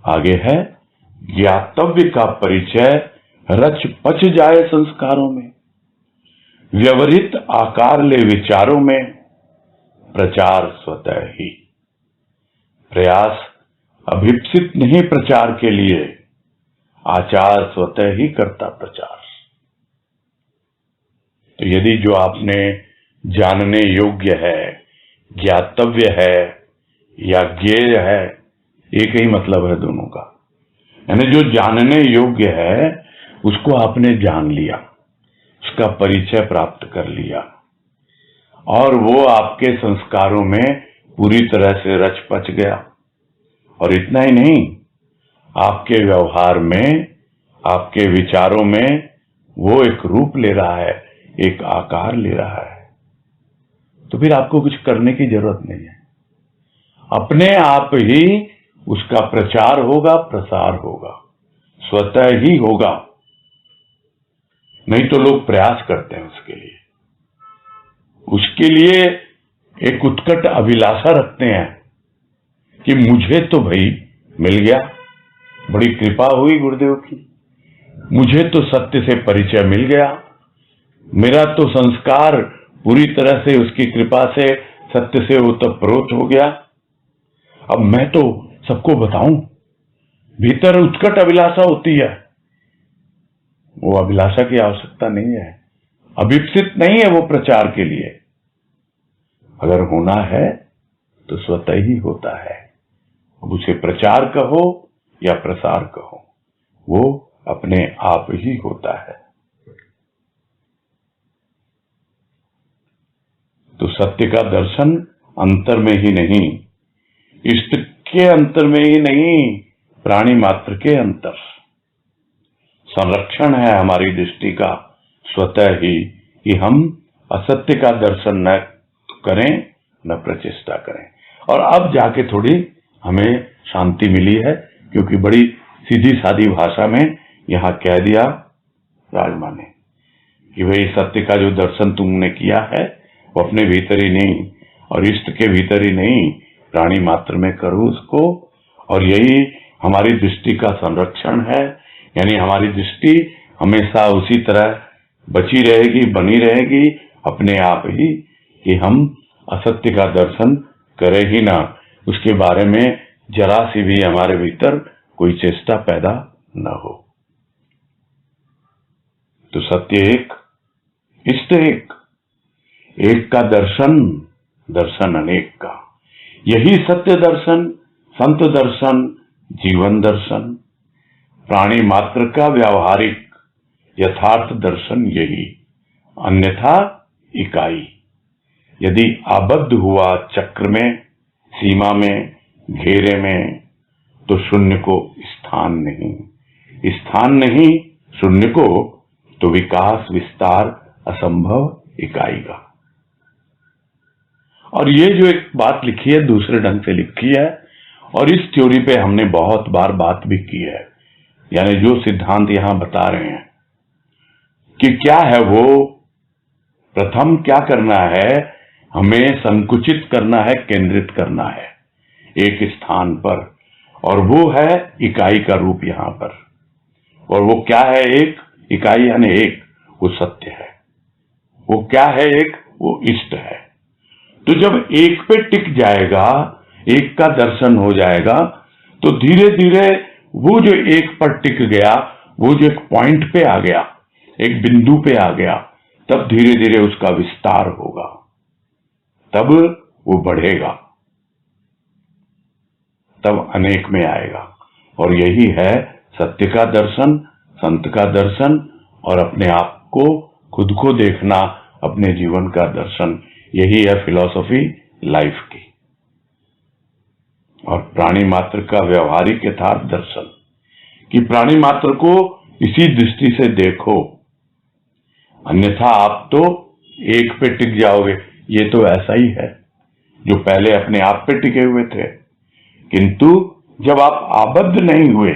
आगे है ज्ञातव्य का परिचय रच पच जाए संस्कारों में, व्यवहित आकार ले विचारों में, प्रचार स्वतः ही। प्रयास अभिप्सित नहीं प्रचार के लिए, आचार स्वतः ही करता प्रचार। तो यदि जो आपने जानने योग्य है, ज्ञातव्य है या ज्ञेय है, एक ही मतलब है दोनों का। यानी जो जानने योग्य है उसको आपने जान लिया, उसका परिचय प्राप्त कर लिया, और वो आपके संस्कारों में पूरी तरह से रच पच गया। और इतना ही नहीं, आपके व्यवहार में, आपके विचारों में वो एक रूप ले रहा है, एक आकार ले रहा है। तो फिर आपको कुछ करने की जरूरत नहीं है, अपने आप ही उसका प्रचार होगा, प्रसार होगा, स्वतः ही होगा। नहीं तो लोग प्रयास करते हैं उसके लिए एक उत्कट अभिलाषा रखते हैं कि मुझे तो भाई मिल गया, बड़ी कृपा हुई गुरुदेव की, मुझे तो सत्य से परिचय मिल गया, मेरा तो संस्कार पूरी तरह से उसकी कृपा से सत्य से ओतप्रोत हो गया, अब मैं तो सबको बताऊं। भीतर उत्कट अभिलाषा होती है, वो अभिलाषा की आवश्यकता नहीं है, अभिप्सित नहीं है वो प्रचार के लिए। अगर होना है तो स्वतः ही होता है। अब उसे प्रचार कहो या प्रसार कहो, वो अपने आप ही होता है। तो सत्य का दर्शन अंतर में ही नहीं, इष्ट के अंतर में ही नहीं, प्राणी मात्र के अंतर। संरक्षण है हमारी दृष्टि का स्वतः ही कि हम असत्य का दर्शन न करें, न प्रचेष्टा करें। और अब जाके थोड़ी हमें शांति मिली है, क्योंकि बड़ी सीधी सादी भाषा में यहां कह दिया राजमा ने कि भाई सत्य का जो दर्शन तुमने किया है वो अपने भीतर ही नहीं और इष्ट के भीतर ही नहीं, प्राणी मात्र में करो उसको। और यही हमारी दृष्टि का संरक्षण है, यानी हमारी दृष्टि हमेशा उसी तरह बची रहेगी, बनी रहेगी अपने आप ही, कि हम असत्य का दर्शन करें ही ना, उसके बारे में जरा सी भी हमारे भीतर कोई चेष्टा पैदा न हो। तो सत्य एक, इष्ट एक, एक का दर्शन, दर्शन अनेक का। यही सत्य दर्शन, संत दर्शन, जीवन दर्शन, प्राणी मात्र का व्यावहारिक यथार्थ दर्शन यही, अन्यथा इकाई। यदि आबद्ध हुआ चक्र में, सीमा में, घेरे में, तो शून्य को स्थान नहीं, स्थान नहीं शून्य को, तो विकास विस्तार असंभव इकाई का। और ये जो एक बात लिखी है दूसरे ढंग से लिखी है, और इस थ्योरी पे हमने बहुत बार बात भी की है। यानी जो सिद्धांत यहां बता रहे हैं कि क्या है वो, प्रथम क्या करना है, हमें संकुचित करना है, केंद्रित करना है एक स्थान पर, और वो है इकाई का रूप यहां पर। और वो क्या है, एक इकाई यानी एक, वो सत्य है। वो क्या है, एक, वो इष्ट है। तो जब एक पे टिक जाएगा, एक का दर्शन हो जाएगा, तो धीरे धीरे वो जो एक पर टिक गया, वो जो एक पॉइंट पे आ गया, एक बिंदु पे आ गया, तब धीरे धीरे उसका विस्तार होगा, तब वो बढ़ेगा, तब अनेक में आएगा। और यही है सत्य का दर्शन, संत का दर्शन, और अपने आप को, खुद को देखना, अपने जीवन का दर्शन। यही है फिलॉसफी लाइफ की। और प्राणी मात्र का व्यवहारिक यथार्थ दर्शन, कि प्राणी मात्र को इसी दृष्टि से देखो, अन्यथा आप तो एक पे टिक जाओगे। ये तो ऐसा ही है जो पहले अपने आप पे टिके हुए थे, किंतु जब आप आबद्ध नहीं हुए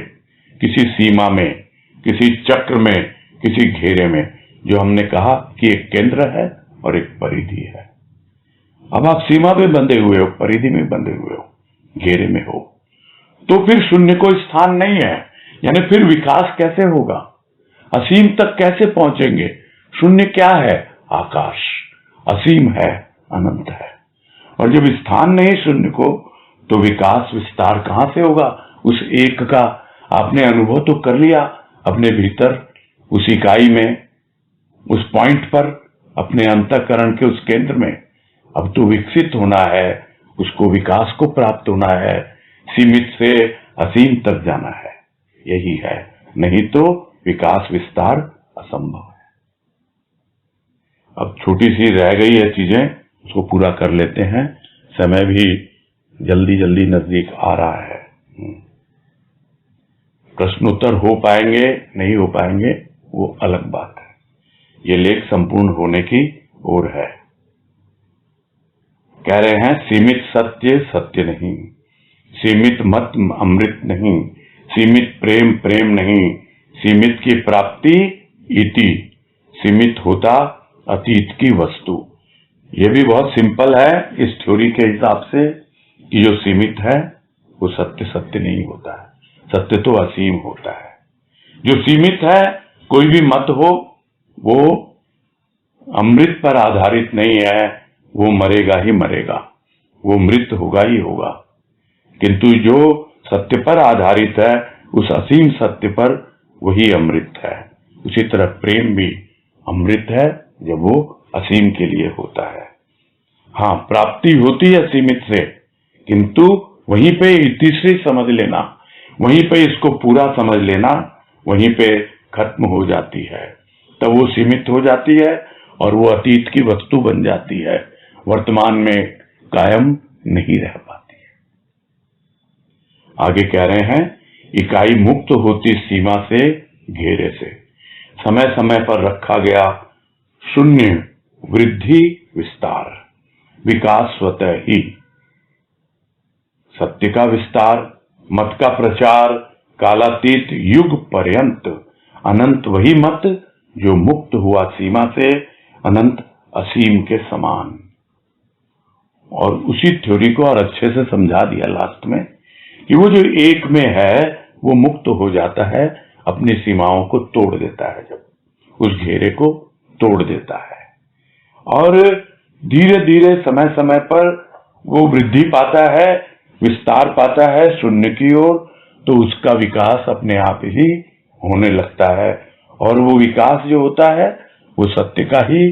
किसी सीमा में, किसी चक्र में, किसी घेरे में, जो हमने कहा कि एक केंद्र है और एक परिधि है। अब आप सीमा में बंधे हुए हो, परिधि में बंधे हुए हो, घेरे में हो, तो फिर शून्य को स्थान नहीं है। यानी फिर विकास कैसे होगा, असीम तक कैसे पहुंचेंगे? शून्य क्या है? आकाश। असीम है, अनंत है। और जब स्थान नहीं शून्य को, तो विकास विस्तार कहां से होगा? उस एक का आपने अनुभव तो कर लिया अपने भीतर, उस इकाई में, उस पॉइंट पर, अपने अंतःकरण के उस केंद्र में। अब तो विकसित होना है, उसको विकास को प्राप्त होना है, सीमित से असीम तक जाना है। यही है, नहीं तो विकास विस्तार असंभव है। अब छोटी सी रह गई है चीजें, उसको पूरा कर लेते हैं, समय भी जल्दी जल्दी नजदीक आ रहा है। प्रश्नोत्तर हो पाएंगे नहीं हो पाएंगे वो अलग बात है। ये लेख संपूर्ण होने की ओर है। कह रहे हैं सीमित सत्य सत्य नहीं, सीमित मत अमृत नहीं, सीमित प्रेम प्रेम नहीं, सीमित की प्राप्ति इति, सीमित होता अतीत की वस्तु। ये भी बहुत सिंपल है इस थ्योरी के हिसाब से, कि जो सीमित है वो सत्य सत्य नहीं होता है, सत्य तो असीम होता है। जो सीमित है, कोई भी मत हो, वो अमृत पर आधारित नहीं है, वो मरेगा ही मरेगा, वो मृत होगा ही होगा। किंतु जो सत्य पर आधारित है, उस असीम सत्य पर, वही अमृत है। उसी तरह प्रेम भी अमृत है जब वो असीम के लिए होता है। हाँ, प्राप्ति होती है सीमित से, किंतु वहीं पे तीसरी समझ लेना, वहीं पे इसको पूरा समझ लेना, वहीं पे खत्म हो जाती है। तब वो सीमित हो जाती है और वो अतीत की वस्तु बन जाती है, वर्तमान में कायम नहीं रह पाती है। आगे कह रहे हैं, इकाई मुक्त होती सीमा से, घेरे से, समय समय पर रखा गया शून्य, वृद्धि विस्तार, विकास स्वतः ही। सत्य का विस्तार, मत का प्रचार, कालातीत युग पर्यंत, अनंत वही मत जो मुक्त हुआ सीमा से, अनंत असीम के समान। और उसी थ्योरी को और अच्छे से समझा दिया लास्ट में, कि वो जो एक में है वो मुक्त हो जाता है, अपनी सीमाओं को तोड़ देता है, जब उस घेरे को तोड़ देता है, और धीरे धीरे समय समय पर वो वृद्धि पाता है, विस्तार पाता है शून्य की ओर, तो उसका विकास अपने आप ही होने लगता है। और वो विकास जो होता है वो सत्य का ही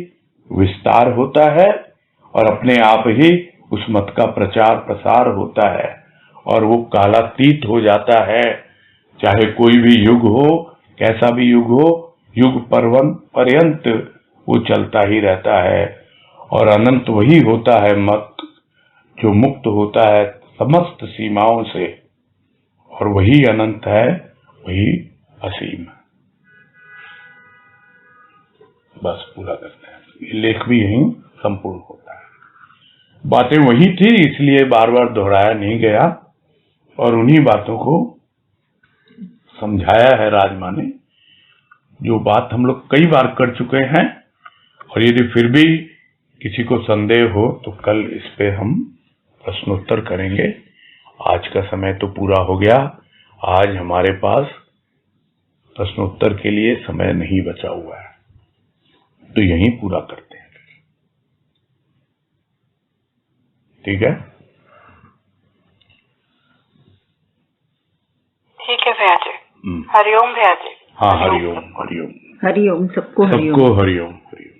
विस्तार होता है और अपने आप ही उस मत का प्रचार प्रसार होता है और वो कालातीत हो जाता है। चाहे कोई भी युग हो, कैसा भी युग हो, युग पर्यंत वो चलता ही रहता है। और अनंत वही होता है मत जो मुक्त होता है समस्त सीमाओं से, और वही अनंत है, वही असीम है। बस पूरा करते हैं। ये लेख भी यहीं संपूर्ण होता है। बातें वही थी, इसलिए बार बार दोहराया नहीं गया और उन्हीं बातों को समझाया है राजमा ने, जो बात हम लोग कई बार कर चुके हैं। और यदि फिर भी किसी को संदेह हो तो कल इस पे हम प्रश्नोत्तर करेंगे। आज का समय तो पूरा हो गया, आज हमारे पास प्रश्नोत्तर के लिए समय नहीं बचा हुआ है, तो यहीं पूरा करते हैं। ठीक है? ठीक है भैया जी। हरिओम भैया जी। हाँ, हरिओम हरिओम। हरिओम, सबको हरिओम। सबको हरिओम हरिओम।